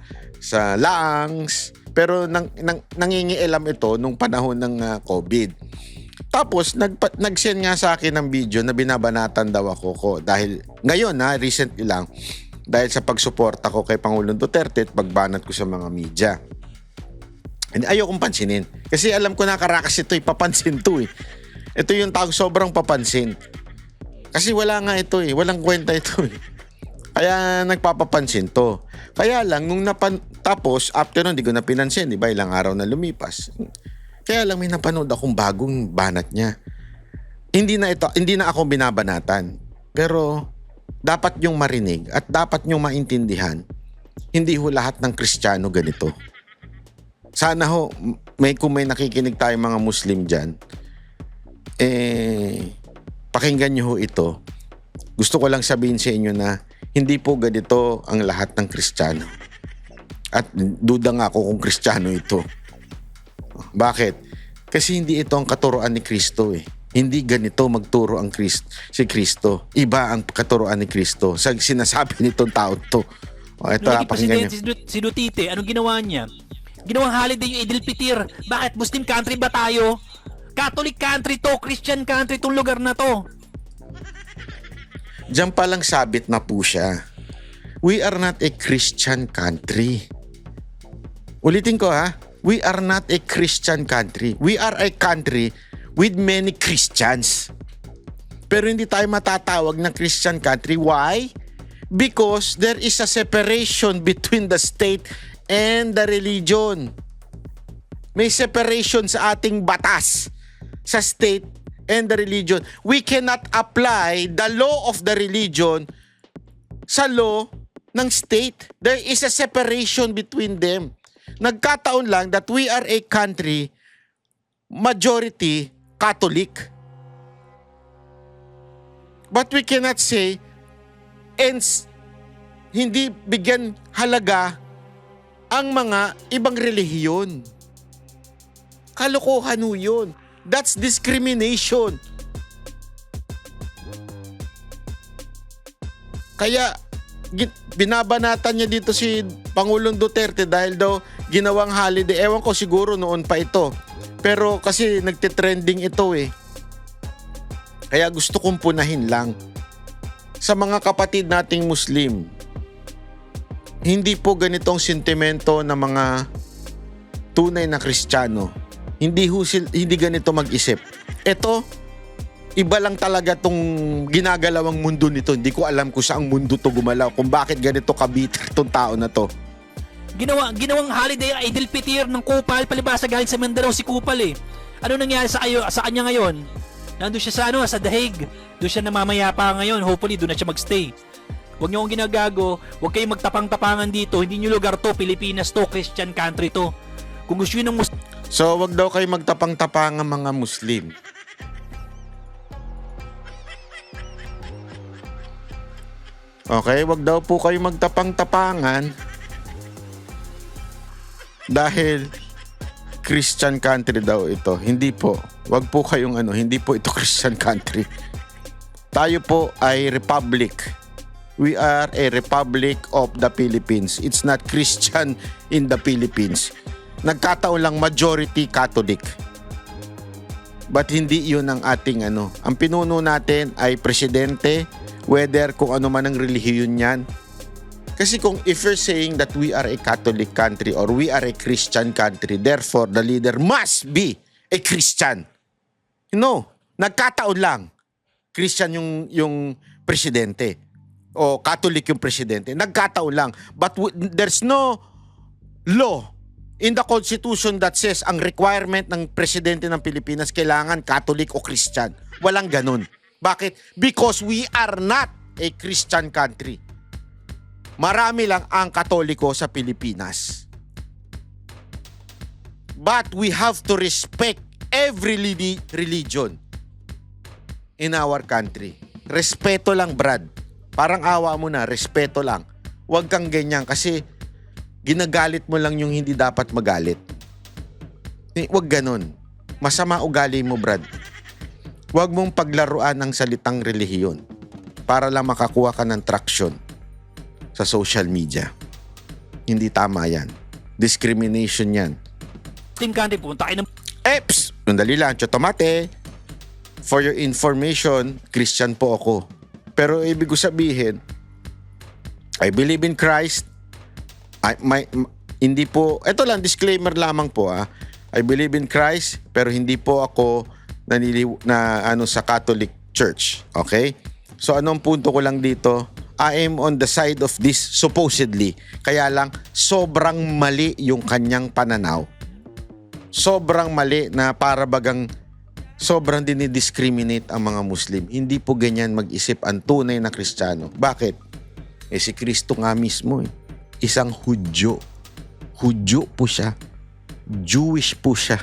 lungs, pero nangingialam ito nung panahon ng COVID. Tapos nag-send nga sa akin ng video na binabanatan daw ako dahil ngayon recently lang, dahil sa pagsuporta ko kay Pangulong Duterte at pagbanat ko sa mga media. And ayokong pansinin. Kasi alam ko na karakas ito, papansin to eh. Ito yung tawag sobrang papansin. Kasi wala nga ito eh, walang kwenta ito eh. Kaya nagpapapansin to. Kaya lang, tapos after nun, di ko na pinansin, di ba? Ilang araw na lumipas. Kaya lang may napanood akong bagong banat niya. Hindi na ako binabanatan. Pero dapat yung marinig at dapat yung maintindihan, hindi ho lahat ng Kristiyano ganito. Sana ho, kung may nakikinig tayo mga Muslim dyan, pakinggan nyo ho ito. Gusto ko lang sabihin sa inyo na hindi po ganito ang lahat ng Kristiyano. At duda nga ako kung Kristiyano ito. Bakit? Kasi hindi ito ang katuruan ni Kristo eh. Hindi ganito magturo si Kristo. Iba ang katuruan ni Kristo. Sa sinasabi nitong tao to. Ito, pakinggan nyo. Si Duterte, anong ginawa niya? Ginawang holiday yung Idil Fitir. Bakit? Muslim country ba tayo? Catholic country to, Christian country tong lugar na to. Diyan palang sabit na po siya. We are not a Christian country. Ulitin ko ha. We are not a Christian country. We are a country with many Christians. Pero hindi tayo matatawag na Christian country. Why? Because there is a separation between the state and the religion. May separation sa ating batas sa state and the religion. We cannot apply the law of the religion sa law ng state. There is a separation between them. Nagkataon lang that we are a country majority Catholic. But we cannot say and hindi bigyan halaga ang mga ibang relihiyon. Kalokohan ho yun. That's discrimination. Kaya binabanatan niya dito si Pangulong Duterte dahil daw ginawang holiday. Ewan ko, siguro noon pa ito. Pero kasi nagte-trending ito eh. Kaya gusto kong punahin lang. Sa mga kapatid nating Muslim, hindi po ganitong sentimento ng mga tunay na Kristiyano. Hindi ganito mag-isip. Ito, iba lang talaga tong ginagalawang mundo nito. Hindi ko alam kung saang mundo to gumalaw, kung bakit ganito kabitter tong tao na to. Ginawang holiday ang Idil Fitir ng Kupal, palibasa galing sa Mindanao si Kupal eh. Ano nangyari sa kanya ngayon? Nandun siya sa Dahig. Doon siya namamayapa ngayon. Hopefully doon na siya magstay. Huwag niyo akong ginagago. Huwag kayong magtapang-tapangan dito. Hindi niyo lugar to. Pilipinas to. Christian country to. Kung gusto niyo ng So, wag daw kayo magtapang-tapangan mga Muslim. Okay, wag daw po kayo magtapang-tapangan dahil Christian country daw ito. Hindi po. Wag po kayong hindi po ito Christian country. Tayo po ay republic. We are a republic of the Philippines. It's not Christian in the Philippines. Nagkataon lang majority Catholic. But hindi yun ang ating Ang pinuno natin ay presidente, whether kung ano man ang relihiyon yan. Kasi if you're saying that we are a Catholic country or we are a Christian country, therefore the leader must be a Christian. No, nagkataon lang. Christian yung presidente o Catholic yung presidente. Nagkataon lang. But there's no law in the Constitution that says ang requirement ng presidente ng Pilipinas kailangan Catholic o Christian. Walang ganun. Bakit? Because we are not a Christian country. Marami lang ang Katoliko sa Pilipinas. But we have to respect every religion in our country. Respeto lang, Brad. Parang awa mo na, respeto lang. Huwag kang ganyan kasi ginagalit mo lang yung hindi dapat magalit. Huwag ganon. Masama ugali mo, Brad. Huwag mong paglaruan ng salitang relihiyon para lang makakuha ka ng traction sa social media. Hindi tama yan. Discrimination yan. Team Country, punta kayo ng... Eps! Sandali lang, Chotomate. For your information, Christian po ako. Pero ibig ko sabihin, I believe in Christ. Hindi po, eto lang, disclaimer lamang po I believe in Christ, pero hindi po ako sa Catholic Church. Okay? So anong punto ko lang dito? I am on the side of this supposedly. Kaya lang, sobrang mali yung kanyang pananaw. Sobrang mali na para bagang sobrang dinidiscriminate ang mga Muslim. Hindi po ganyan mag-isip ang tunay na Kristiyano. Bakit? Si Kristo nga mismo isang Hudyo. Hudyo po siya. Jewish po siya.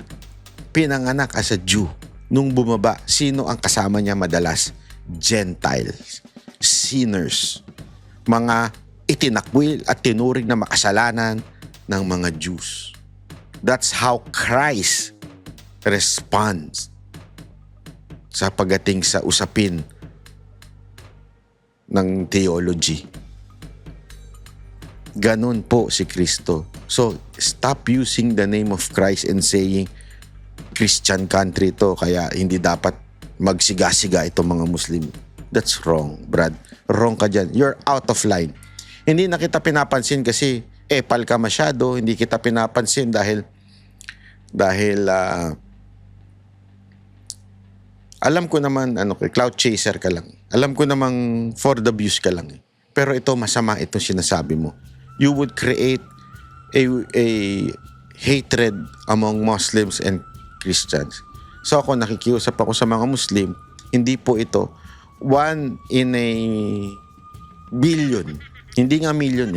Pinanganak as a Jew. Nung bumaba, sino ang kasama niya madalas? Gentiles. Sinners. Mga itinakwil at tinuring na makasalanan ng mga Jews. That's how Christ responds sa pagdating sa usapin ng theology. Ganun po si Kristo. So, stop using the name of Christ and saying Christian country to, kaya hindi dapat magsiga-siga itong mga Muslim. That's wrong, Brad. Wrong ka dyan. You're out of line. Hindi na kita pinapansin kasi epal ka masyado. Hindi kita pinapansin dahil alam ko naman cloud chaser ka lang. Alam ko namang for the views ka lang. Pero ito masama itong sinasabi mo. You would create a hatred among Muslims and Christians. So ako nakikiusap ako sa mga Muslim, hindi po ito 1 in a billion. Hindi nga million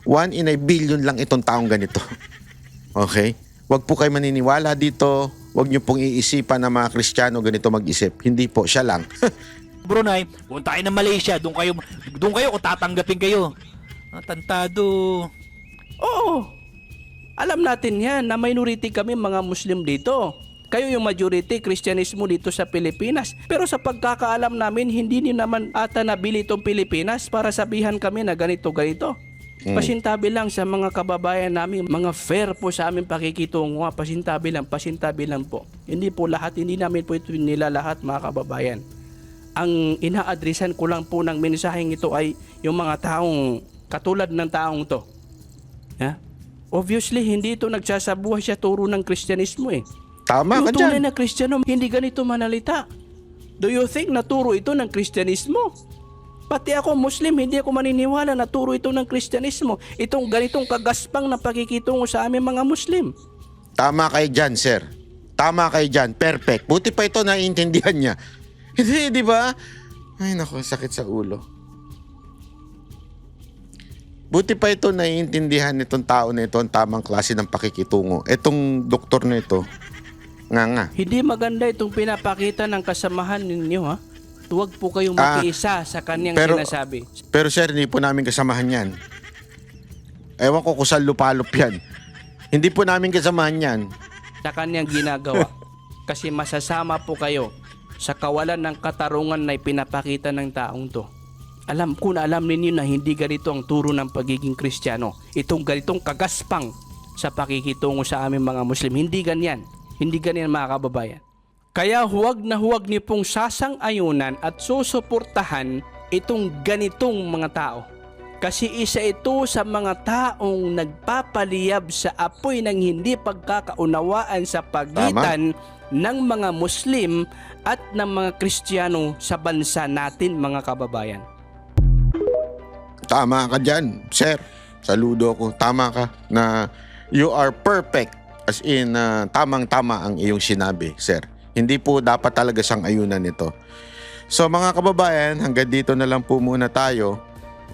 1 in a billion lang itong taong ganito. Okay? Huwag po kayo maniniwala dito. Huwag niyo pong iisipan na mga Kristiyano ganito mag-isip. Hindi po, siya lang. Brunei, punta kayo ng Malaysia. Doon kayo kung tatanggapin kayo. Tantado. Oo. Alam natin yan na minority kami mga Muslim dito. Kayo yung majority Kristyanismo dito sa Pilipinas. Pero sa pagkakaalam namin, hindi niyo naman ata nabili itong Pilipinas para sabihan kami na ganito-ganito. Pasintabi lang sa mga kababayan namin, mga fair po sa aming pakikitungo. Pasintabi lang po. Hindi po lahat, hindi namin po ito nila lahat mga kababayan. Ang ina-addressan ko lang po ng mensaheng ito ay yung mga taong katulad ng taong to. Obviously, hindi ito nagsasabuhay siya turo ng Kristyanismo Tama ka dyan. Yung tunay na Kristiyano, hindi ganito manalita. Do you think naturo ito ng Kristyanismo? Pati ako Muslim, hindi ako maniniwala na turo ito ng Kristyanismo. Itong ganitong kagaspang na pakikitungo sa aming mga Muslim. Tama kayo dyan, sir. Tama kayo dyan. Perfect. Buti pa ito naiintindihan niya. Hindi, di ba? Ay, naku, sakit sa ulo. Buti pa ito naiintindihan nitong tao na ito ang tamang klase ng pakikitungo. Itong doktor na ito, nga. Hindi maganda itong pinapakita ng kasamahan ninyo, ha? Huwag po kayong makiisa sa kanyang sinasabi. Pero sir, hindi po namin kasamahan yan. Ewan ko kung saan lupalop yan. Hindi po namin kasamahan yan. Sa kanyang ginagawa. Kasi masasama po kayo sa kawalan ng katarungan na ipinapakita ng taong to. Alam ninyo na hindi ganito ang turo ng pagiging Kristiyano. Itong ganitong kagaspang sa pakikitungo sa aming mga Muslim. Hindi ganyan. Hindi ganyan mga kababayan. Kaya huwag na huwag niyo pong sasang-ayunan at susuportahan itong ganitong mga tao. Kasi isa ito sa mga taong nagpapaliyab sa apoy ng hindi pagkakaunawaan sa pagitan ng mga Muslim at ng mga Kristiyano sa bansa natin mga kababayan. Tama ka dyan, sir. Saludo ko. Tama ka na you are perfect. As in, tamang-tama ang iyong sinabi, sir. Hindi po dapat talaga sang ayunan nito. So mga kababayan, hanggang dito na lang po muna tayo.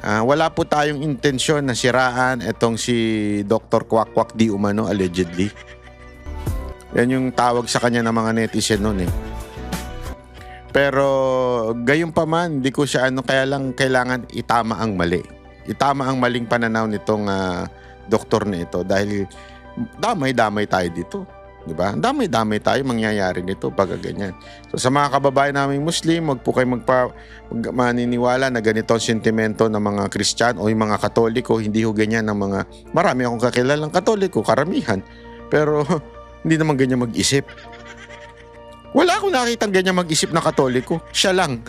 Wala po tayong intensyon na siraan itong si Dr. Kwak-Kwak di umano, allegedly. Yan yung tawag sa kanya ng mga netizen noon eh. Pero gayon pa man, hindi ko siya kaya lang kailangan itama ang mali. Itama ang maling pananaw nitong doktor na ito dahil damay-damay tayo dito. Diba? Damay-damay tayo mangyayari nito pag ganyan. So sa mga kababayan naming Muslim, wag po kayo maniniwala na ganito ang sentimento ng mga Kristiyano o yung mga Katoliko. Hindi ho ganyan ng mga, marami akong kakilalang Katoliko, karamihan. Pero hindi naman ganyan mag-isip. Wala akong nakitang ganyan mag-isip na Katoliko. Siya lang.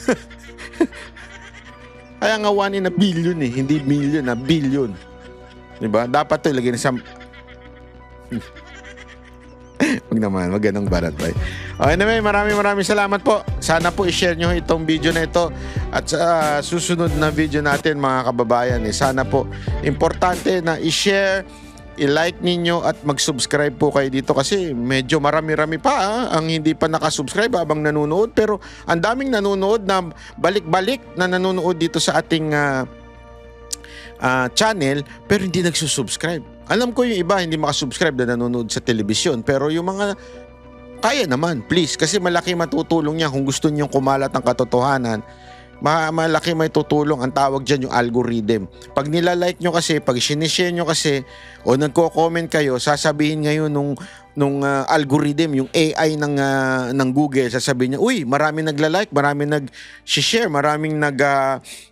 Kaya nga 1 in a billion eh. Hindi million, na billion. Diba? Dapat ito ilagay na sa... Huwag naman, wag ganong barat tayo. Anyway, maraming salamat po. Sana po i-share nyo itong video na ito. At sa susunod na video natin mga kababayan, sana po importante na i-share, i-like ninyo at mag-subscribe po kayo dito kasi medyo marami-rami pa ang hindi pa nakasubscribe habang nanonood. Pero ang daming nanonood na balik-balik na nanonood dito sa ating channel pero hindi nagsusubscribe. Alam ko yung iba hindi makasubscribe na nanonood sa telebisyon pero yung mga kaya naman, please, kasi malaki matutulong niya kung gusto niyong kumalat ang katotohanan. Malaki may tutulong. Ang tawag dyan yung algorithm. Pag nilalike nyo kasi, pag sinishare nyo kasi o nagko-comment kayo, sasabihin ngayon nung algorithm, yung AI ng Google, sasabihin niya, uy, maraming nagla-like, maraming nag-share, maraming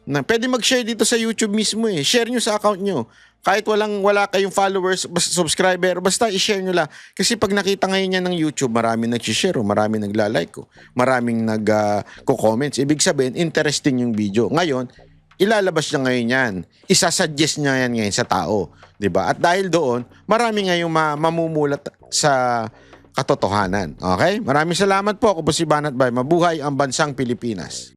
pwede mag-share dito sa YouTube mismo eh. Share nyo sa account nyo. Kahit wala kayong followers, subscriber, basta i-share nyo lang. Kasi pag nakita ngayon yan ng YouTube, maraming nag-share, maraming nagla-like, maraming nag-comments. Ibig sabihin, interesting yung video. Ngayon, ilalabas niya ngayon yan. Isasuggest niya yan ngayon sa tao. Diba? At dahil doon, marami ngayong mamumulat sa katotohanan. Okay? Maraming salamat po. Ako po si Banat Bay. Mabuhay ang bansang Pilipinas.